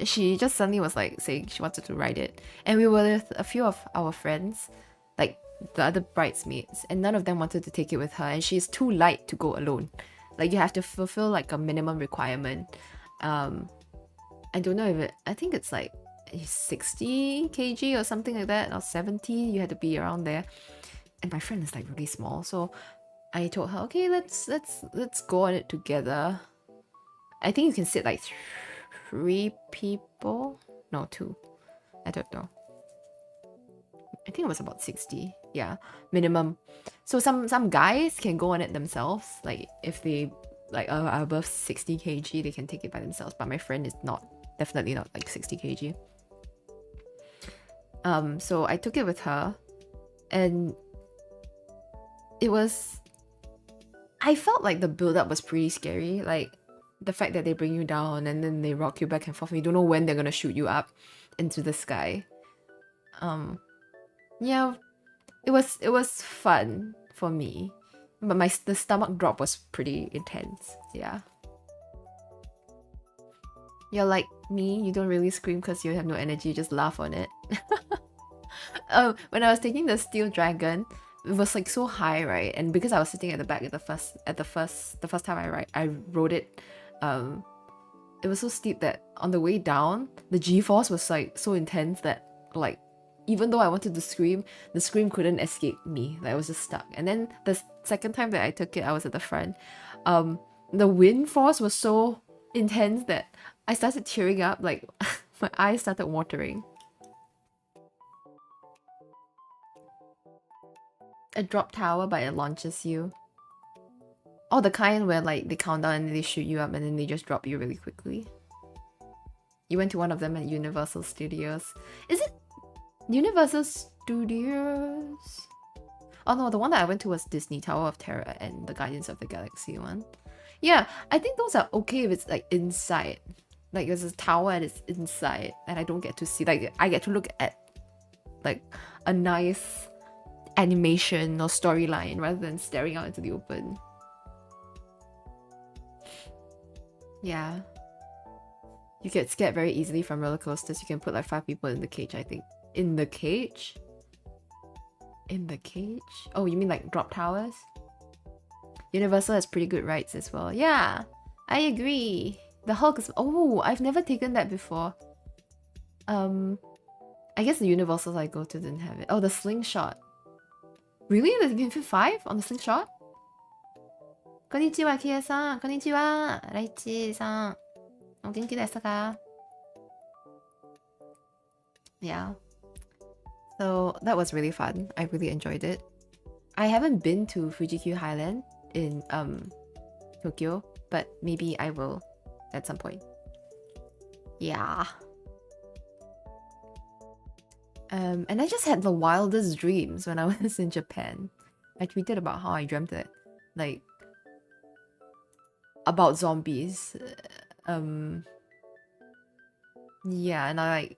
she just suddenly was like saying she wanted to ride it. And we were with a few of our friends, like the other bridesmaids, and none of them wanted to take it with her. And she's too light to go alone. Like you have to fulfill like a minimum requirement. I don't know I think it's like 60 kg or something like that, or 70. You had to be around there. And my friend is like really small, so I told her, okay, let's go on it together. I think you can sit like 3 people. No, 2. I don't know. I think it was about 60. Yeah, minimum. So some guys can go on it themselves. Like if they like are above 60 kg, they can take it by themselves. But my friend is not, definitely not like 60 kg. So I took it with her, and I felt like the build-up was pretty scary. Like the fact that they bring you down and then they rock you back and forth. You don't know when they're gonna shoot you up into the sky. Yeah, it was fun for me, but the stomach drop was pretty intense. Yeah. You're like me, you don't really scream because you have no energy, you just laugh on it. When I was taking the steel dragon, it was like so high, right? And because I was sitting at the back the first time I rode it, it was so steep that on the way down, the G-force was like so intense that like even though I wanted to scream, the scream couldn't escape me. Like I was just stuck. And then the second time that I took it, I was at the front. The wind force was so intense that I started tearing up. Like my eyes started watering. A drop tower, but it launches you. Oh, the kind where like they count down and they shoot you up and then they just drop you really quickly. You went to one of them at Universal Studios. Is it Universal Studios? Oh no, the one that I went to was Disney, Tower of Terror and the Guardians of the Galaxy one. Yeah, I think those are okay if it's like inside. Like there's a tower and it's inside and I don't get to see, like I get to look at like a nice animation or storyline rather than staring out into the open. Yeah. You get scared very easily from roller coasters. You can put like 5 people in the cage, I think. In the cage? In the cage? Oh, you mean like drop towers? Universal has pretty good rides as well. Yeah, I agree. The Hulk is... Oh, I've never taken that before. I guess the Universals I go to didn't have it. Oh, the Slingshot. Really? You can fit 5 on the Slingshot? Konnichiwa, Kie-san. Konnichiwa, Raichi-san. O genki desu ka? Yeah. So that was really fun. I really enjoyed it. I haven't been to Fuji-Q Highland in Tokyo, but maybe I will at some point. Yeah. And I just had the wildest dreams when I was in Japan. I tweeted about how I dreamt it, like about zombies. Yeah, and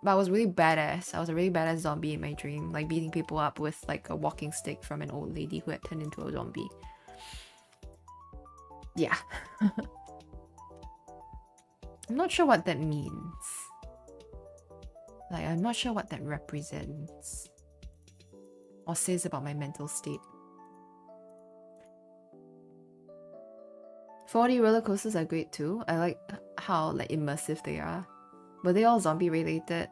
but I was really badass. I was a really badass zombie in my dream, like beating people up with like a walking stick from an old lady who had turned into a zombie. Yeah. I'm not sure what that means. Like, I'm not sure what that represents or says about my mental state. 4D roller coasters are great too. I like how like immersive they are. Were they all zombie related?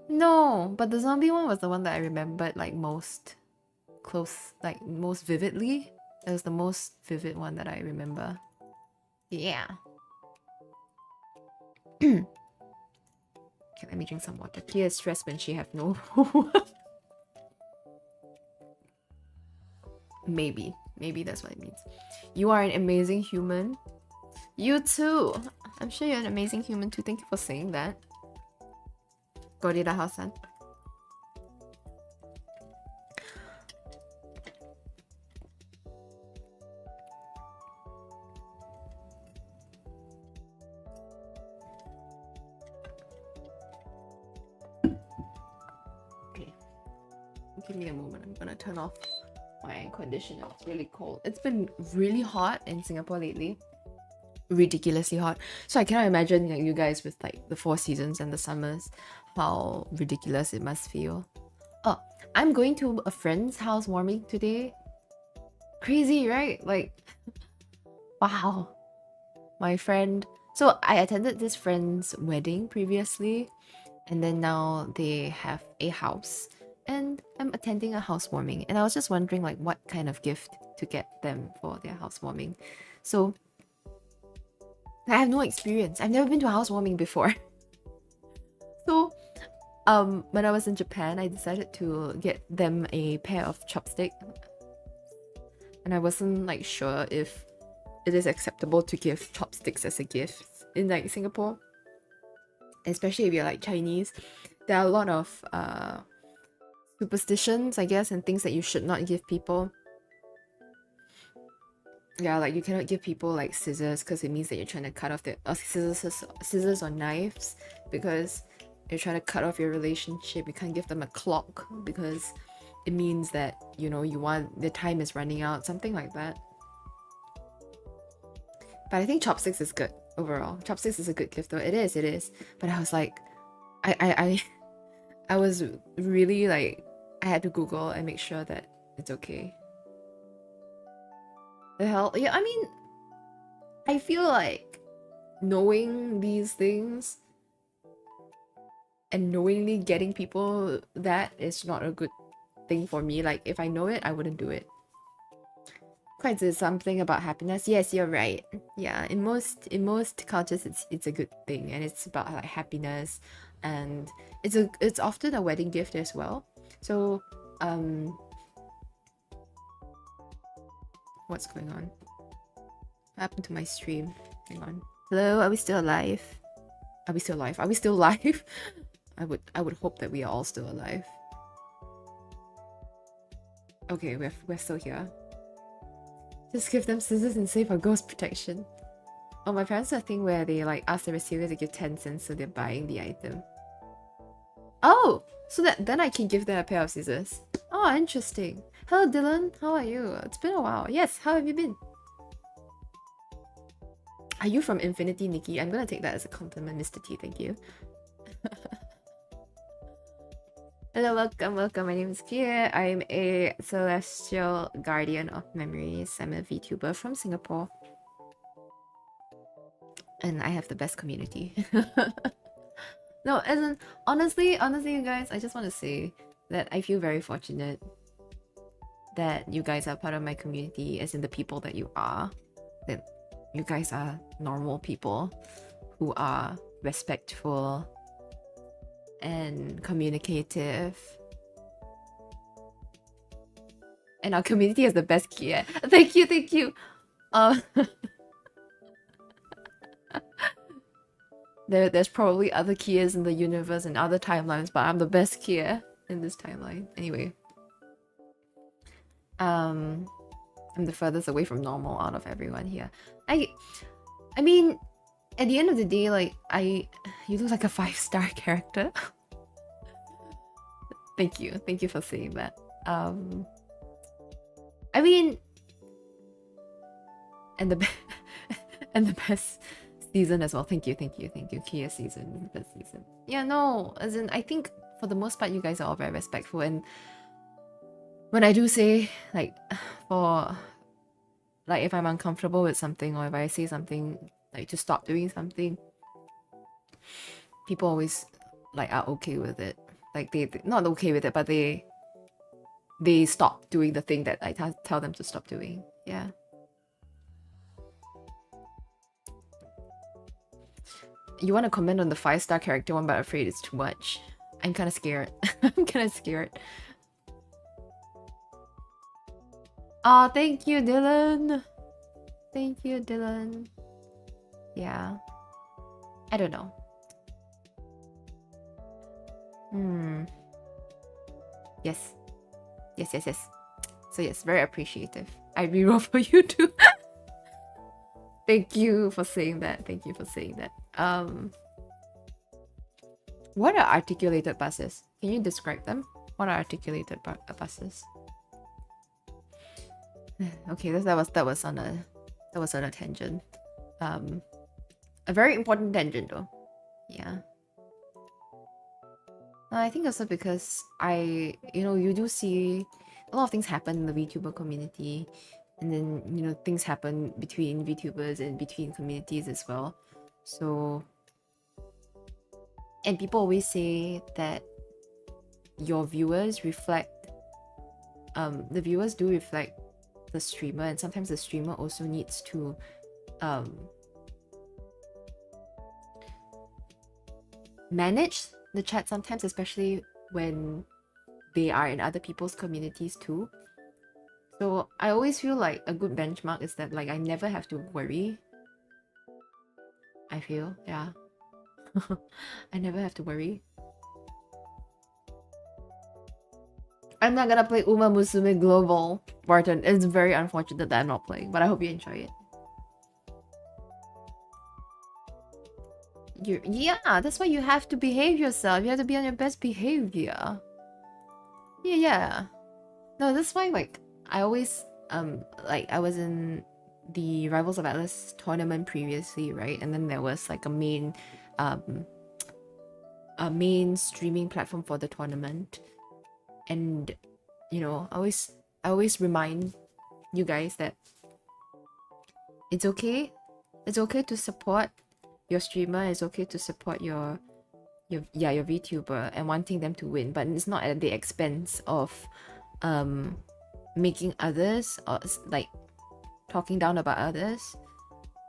No, but the zombie one was the one that I remembered like most close, like most vividly. It was the most vivid one that I remember. Yeah. Okay, let me drink some water. Kia is stressed when she have no... Maybe that's what it means. You are an amazing human. You too. I'm sure you're an amazing human too. Thank you for saying that. Gorilla Hasan. Okay, give me a moment. I'm gonna turn off my air conditioner. It's really cold. It's been really hot in Singapore lately. Ridiculously hot. So I cannot imagine like, you guys with like the 4 seasons and the summers, how ridiculous it must feel. Oh, I'm going to a friend's housewarming today. Crazy, right? Like, wow. My friend. So I attended this friend's wedding previously, and then now they have a house, and I'm attending a housewarming. And I was just wondering like what kind of gift to get them for their housewarming. So I have no experience. I've never been to a housewarming before. So when I was in Japan, I decided to get them a pair of chopsticks. And I wasn't like sure if it is acceptable to give chopsticks as a gift in like Singapore. Especially if you're like Chinese. There are a lot of superstitions, I guess, and things that you should not give people. Yeah, like you cannot give people like scissors because it means that you're trying to cut off the scissors or knives because you're trying to cut off your relationship. You can't give them a clock because it means that, you know, you want the time is running out, something like that. But I think chopsticks is good overall. Chopsticks is a good gift though. It is. But I was like, I was really like, I had to Google and make sure that it's okay. The hell? Yeah, I mean, I feel like knowing these things and knowingly getting people that is not a good thing for me. Like, if I know it, I wouldn't do it. Quite something about happiness. Yes, you're right. Yeah, in most cultures, it's a good thing, and it's about like happiness, and it's often a wedding gift as well. So, what's going on? What happened to my stream? Hang on. Hello, are we still alive? Are we still alive? Are we still alive? I would hope that we are all still alive. Okay, we're still here. Just give them scissors and save our ghost protection. Oh, my parents have a thing where they like ask the receiver to give 10 cents so they're buying the item. Oh, so that then I can give them a pair of scissors. Oh, interesting. Hello, Dylan. How are you? It's been a while. Yes, how have you been? Are you from Infinity, Nikki? I'm gonna take that as a compliment, Mr. T. Thank you. Hello, welcome. My name is Kia. I'm a celestial guardian of memories. I'm a VTuber from Singapore. And I have the best community. No, as in, honestly, you guys, I just want to say that I feel very fortunate that you guys are part of my community, as in the people that you are. That you guys are normal people who are respectful and communicative. And our community is the best Kia. Thank you. There's probably other Kias in the universe and other timelines, but I'm the best Kia in this timeline. Anyway. I'm the furthest away from normal out of everyone here. I mean, at the end of the day, like, you look like a 5-star character. Thank you for saying that. I mean, and the best season as well. Thank you. Kia season, the best season. Yeah, no, as in, I think for the most part, you guys are all very respectful. And when I do say, like, for, like, if I'm uncomfortable with something, or if I say something, like, to stop doing something, people always, like, are okay with it. Like, they not okay with it, but they stop doing the thing that I tell them to stop doing. Yeah. You want to comment on the 5-star character one, but I'm afraid it's too much. I'm kind of scared. I'm kind of scared. Oh, thank you, Dylan. Thank you, Dylan. Yeah. I don't know. Yes. Yes. So yes, very appreciative. I reroll for you too. Thank you for saying that. What are articulated buses? Can you describe them? What are articulated buses? Okay, that was on a tangent. A very important tangent though. Yeah. I think also because you do see a lot of things happen in the VTuber community, and then things happen between VTubers and between communities as well. So, and people always say that your viewers reflect, the viewers do reflect the streamer, and sometimes the streamer also needs to manage the chat sometimes, especially when they are in other people's communities too. So I always feel like a good benchmark is that like I never have to worry. I feel, yeah. I never have to worry. I'm not gonna play Uma Musume Global, Barton. It's very unfortunate that I'm not playing, but I hope you enjoy it. Yeah, that's why you have to behave yourself. You have to be on your best behavior. Yeah. No, that's why like I always like I was in the Rivals of Atlas tournament previously, right? And then there was like a main streaming platform for the tournament. And I always remind you guys that it's okay. It's okay to support your streamer. It's okay to support your VTuber and wanting them to win, but it's not at the expense of making others or like talking down about others.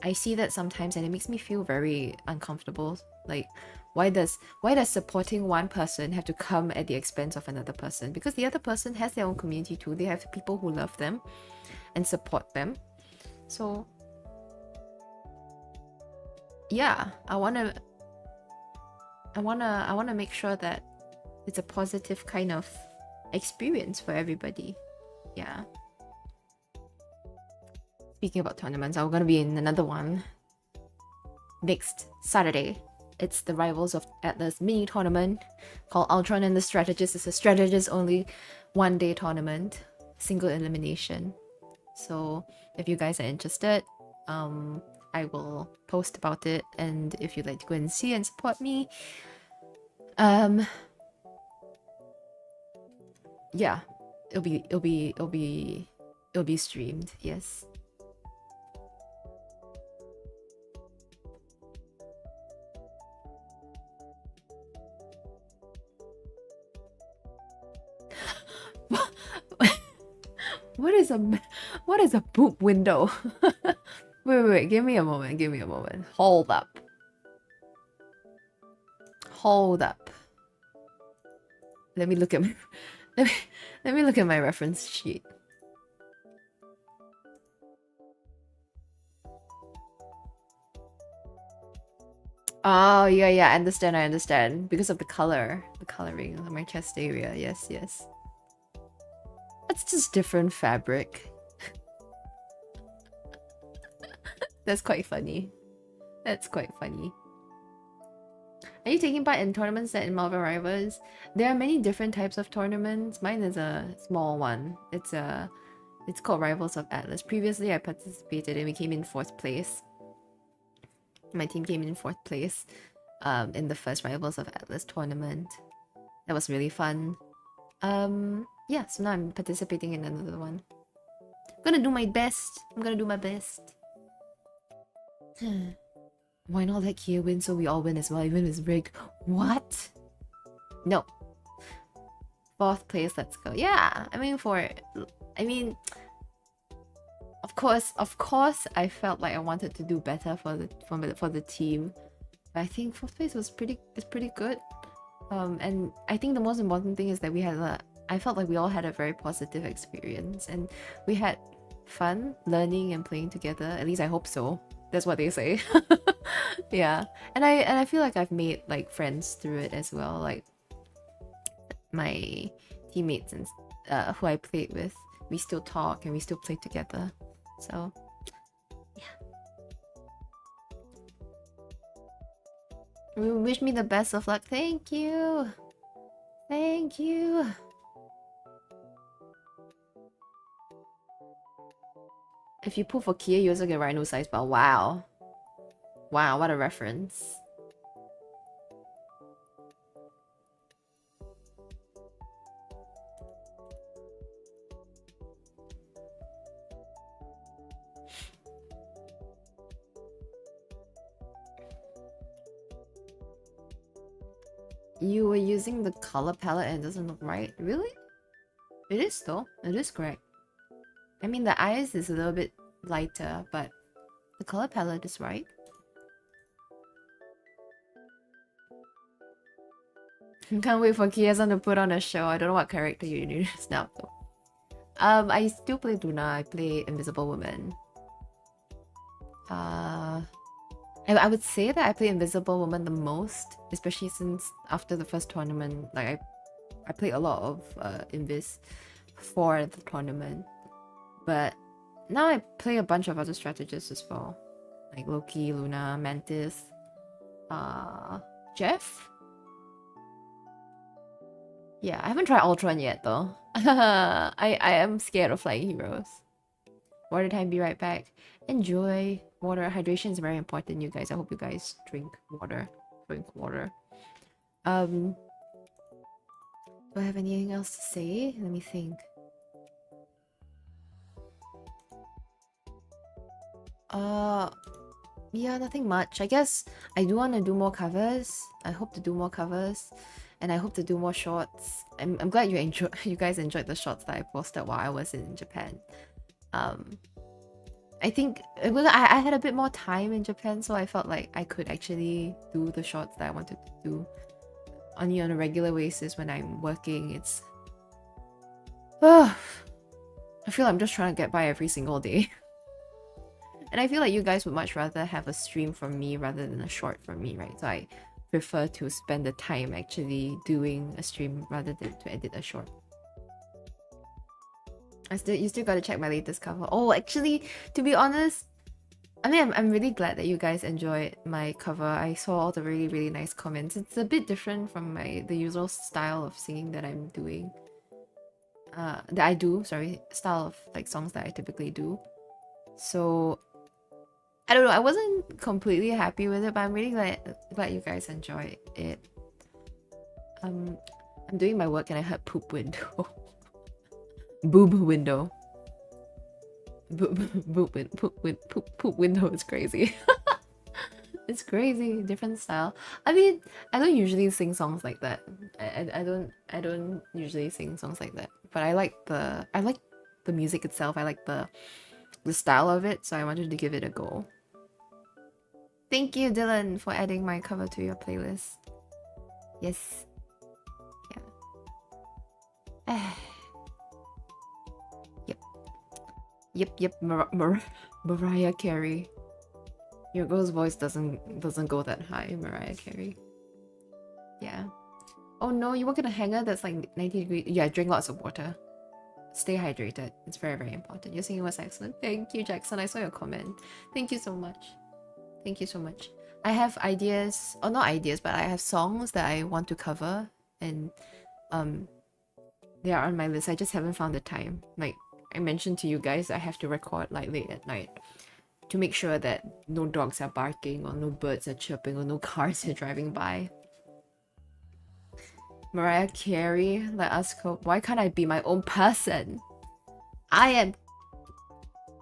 I see that sometimes and it makes me feel very uncomfortable. Like why does supporting one person have to come at the expense of another person? Because the other person has their own community too. They have people who love them and support them. So yeah, I wanna make sure that it's a positive kind of experience for everybody. Yeah. Speaking about tournaments, I'm gonna be in another one next Saturday. It's the Rivals of Atlas mini tournament called Ultron and the Strategist. It's a strategist only one-day tournament, single elimination. So if you guys are interested, I will post about it, and if you'd like to go and see and support me, yeah, it'll be streamed. Yes. What is a poop window? wait, give me a moment. Hold up. Let me look at my reference sheet. Oh yeah, I understand. Because of the coloring of my chest area. Yes. That's just different fabric. That's quite funny. Are you taking part in tournaments set in Marvel Rivals? There are many different types of tournaments. Mine is a small one. It's called Rivals of Atlas. Previously, I participated and we came in 4th place. My team came in 4th place in the first Rivals of Atlas tournament. That was really fun. Yeah, so now I'm participating in another one. I'm gonna do my best. Why not let Kia win so we all win as well, even if it's rigged? What? No. 4th place, let's go. Yeah, of course, I felt like I wanted to do better for the team. But I think 4th place is pretty good. And I think the most important thing is that I felt like we all had a very positive experience and we had fun learning and playing together. At least I hope so. That's what they say. Yeah, and I feel like I've made like friends through it as well. Like my teammates and who I played with, we still talk and we still play together. So wish me the best of luck. Thank you. Thank you. If you pull for Kia, you also get rhino size ball. Wow. Wow, what a reference. You were using the color palette and it doesn't look right. Really? It is though. It is correct. I mean, the eyes is a little bit lighter, but the color palette is right. Can't wait for Kia-san to put on a show. I don't know what character you need to snap though. I still play Luna. I play Invisible Woman. I would say that I play Invisible Woman the most, especially since after the first tournament, like I played a lot of Invis for the tournament. But now I play a bunch of other strategists as well. Like Loki, Luna, Mantis, Jeff? Yeah, I haven't tried Ultron yet though. I am scared of flying heroes. Water time, be right back. Enjoy. Water hydration is very important, you guys. I hope you guys drink water. Drink water. Do I have anything else to say? Let me think. Yeah, nothing much. I guess I do want to do more covers. I hope to do more covers. And I hope to do more shorts. I'm glad you guys enjoyed the shorts that I posted while I was in Japan. I think I had a bit more time in Japan, so I felt like I could actually do the shorts that I wanted to do on a regular basis when I'm working. It's I feel I'm just trying to get by every single day. And I feel like you guys would much rather have a stream from me rather than a short from me, right? So I prefer to spend the time actually doing a stream rather than to edit a short. You still gotta check my latest cover. Oh, actually, to be honest, I mean, I'm really glad that you guys enjoyed my cover. I saw all the really nice comments. It's a bit different from the usual style of singing that I'm doing. Style of like songs that I typically do. So I don't know, I wasn't completely happy with it, but I'm really glad you guys enjoyed it. I'm doing my work and I heard poop window. Boob window. Poop window is crazy. It's crazy, different style. I mean, I don't usually sing songs like that. I don't usually sing songs like that. But I like the music itself. I like the style of it, so I wanted to give it a go. Thank you, Dylan, for adding my cover to your playlist. Yes. Yeah. Yep. Mariah Carey. Your girl's voice doesn't go that high, Mariah Carey. Yeah. Oh no, you work in a hangar that's like 90 degrees. Yeah, drink lots of water. Stay hydrated. It's very important. Your singing was excellent. Thank you, Jackson. I saw your comment. Thank you so much. Thank you so much. I have ideas, or not ideas, but I have songs that I want to cover, and they are on my list. I just haven't found the time. Like I mentioned to you guys, I have to record like late at night to make sure that no dogs are barking or no birds are chirping or no cars are driving by. Mariah Carey, let us cope. Why can't I be my own person? I am the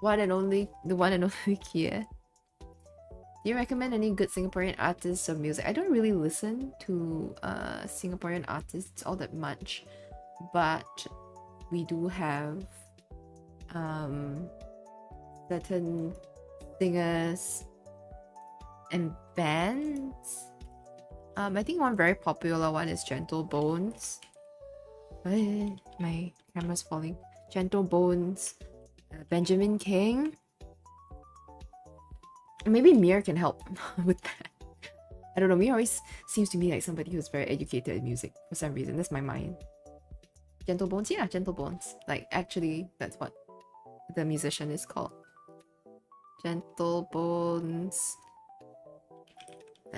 one and only Kia. Do you recommend any good Singaporean artists or music? I don't really listen to Singaporean artists all that much, but we do have certain singers and bands. I think one very popular one is Gentle Bones. My camera's falling. Gentle Bones, Benjamin King. Maybe Mir can help with that. I don't know, Mir always seems to me like somebody who's very educated in music for some reason. That's my mind. Gentle Bones? Yeah, Gentle Bones. Like, actually, that's what the musician is called. Gentle Bones.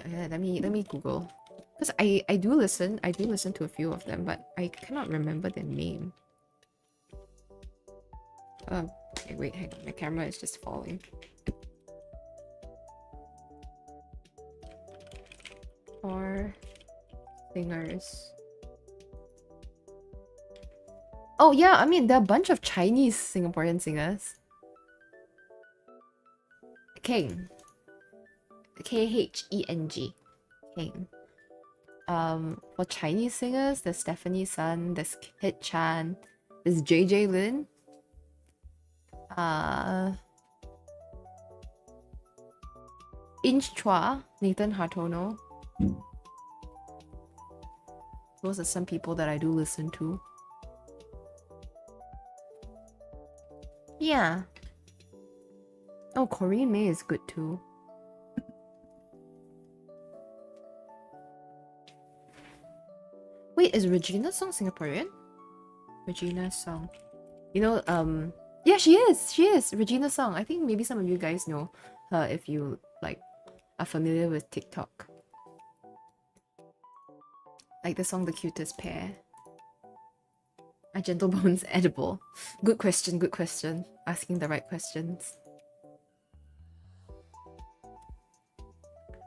Let me Google. Because I do listen to a few of them, but I cannot remember their name. Oh, okay, wait, hang on. My camera is just falling. Or singers. Oh yeah, I mean, there are a bunch of Chinese Singaporean singers. King. Kheng. King. For Chinese singers, there's Stephanie Sun, there's Kit Chan, there's JJ Lin. Inch Chua, Nathan Hartono. Those are some people that I do listen to. Yeah. Oh, Corinne May is good too. Wait, is Regina's song Singaporean? Regina's song. You know, yeah, she is. Regina's song. I think maybe some of you guys know her if you, like, are familiar with TikTok. Like the song The Cutest Pair. Are Gentle Bones edible? Good question. Asking the right questions.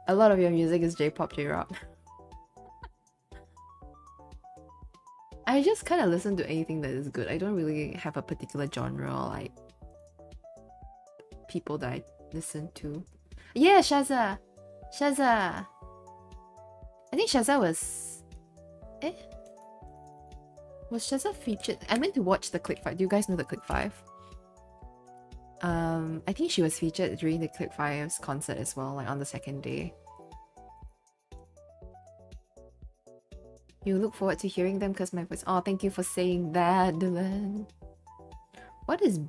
A lot of your music is J-pop, J-rock. I just kind of listen to anything that is good. I don't really have a particular genre or like people that I listen to. Yeah, Shazza! I think Shazza was... Was Shazza featured? I meant to watch the Click 5. Do you guys know the Click 5? I think she was featured during the Click 5's concert as well, like on the second day. You look forward to hearing them because my voice... Oh, thank you for saying that, Dylan. What is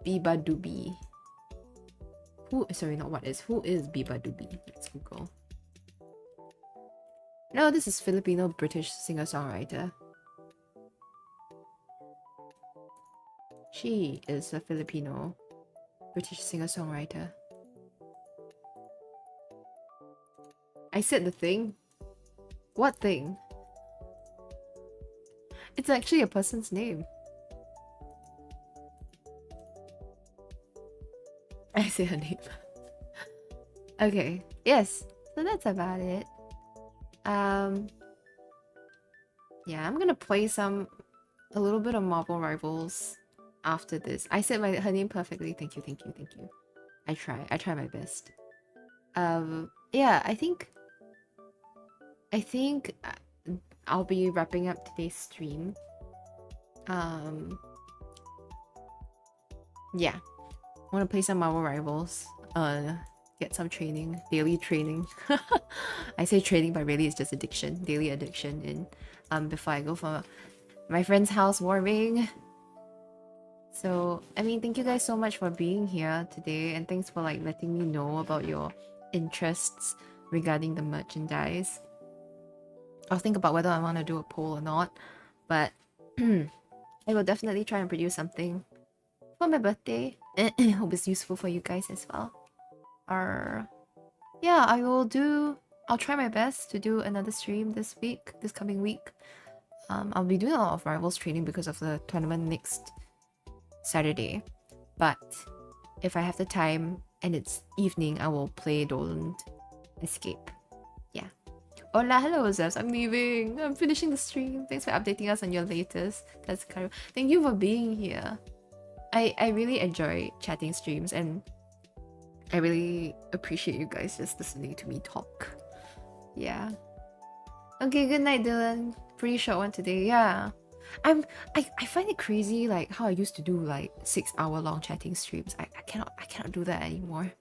Biba Doobie? Who is Biba Doobie? Let's Google. No, this is Filipino-British singer-songwriter. She is a Filipino-British singer-songwriter. I said the thing. What thing? It's actually a person's name. I say her name. Okay, yes. So that's about it. Yeah, I'm gonna play a little bit of Marvel Rivals after this. I said her name perfectly. Thank you. I try my best. Yeah, I think I'll be wrapping up today's stream. Yeah, I want to play some Marvel Rivals. Get some training, daily training. I say training, but really it's just daily addiction. And before I go for my friend's house warming. So I mean, thank you guys so much for being here today, and thanks for like letting me know about your interests regarding the merchandise. I'll think about whether I want to do a poll or not, but I will definitely try and produce something for my birthday. Hope it's useful for you guys as well. Yeah, I'll try my best to do another stream this coming week. I'll be doing a lot of Rivals training because of the tournament next Saturday, but if I have the time and it's evening, I will play Don't Escape. Yeah. Hola, hello, Zeus. I'm leaving. I'm finishing the stream. Thanks for updating us on your latest. That's kind of... Thank you for being here. I really enjoy chatting streams, and I really appreciate you guys just listening to me talk. Yeah. Okay, good night, Dylan. Pretty short one today. Yeah. I find it crazy like how I used to do like 6-hour-long chatting streams. I cannot do that anymore.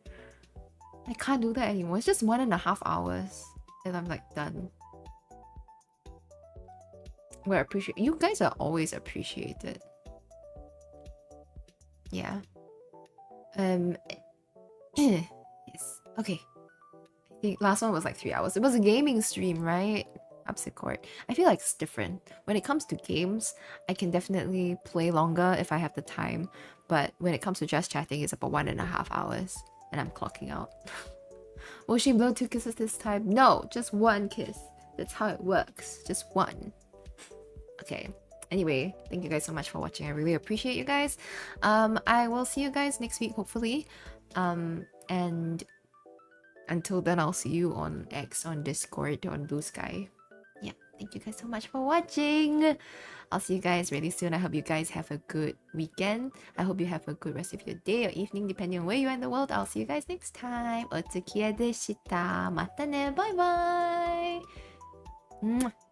I can't do that anymore. It's just 1.5 hours and I'm like done. Well, you guys are always appreciated. Yeah. Yes. Okay. I think last one was like 3 hours. It was a gaming stream, right? harpsichord. I feel like it's different. When it comes to games, I can definitely play longer if I have the time. But when it comes to just chatting, it's about 1.5 hours. And I'm clocking out. Will she blow 2 kisses this time? No, just 1 kiss. That's how it works. Just 1. Okay. Anyway, thank you guys so much for watching. I really appreciate you guys. I will see you guys next week, hopefully. And until then, I'll see you on X, on Discord, on Blue Sky. Yeah, thank you guys so much for watching. I'll see you guys really soon. I hope you guys have a good weekend. I hope you have a good rest of your day or evening, depending on where you are in the world. I'll see you guys next time. おつきえでした。またね。バイバイ。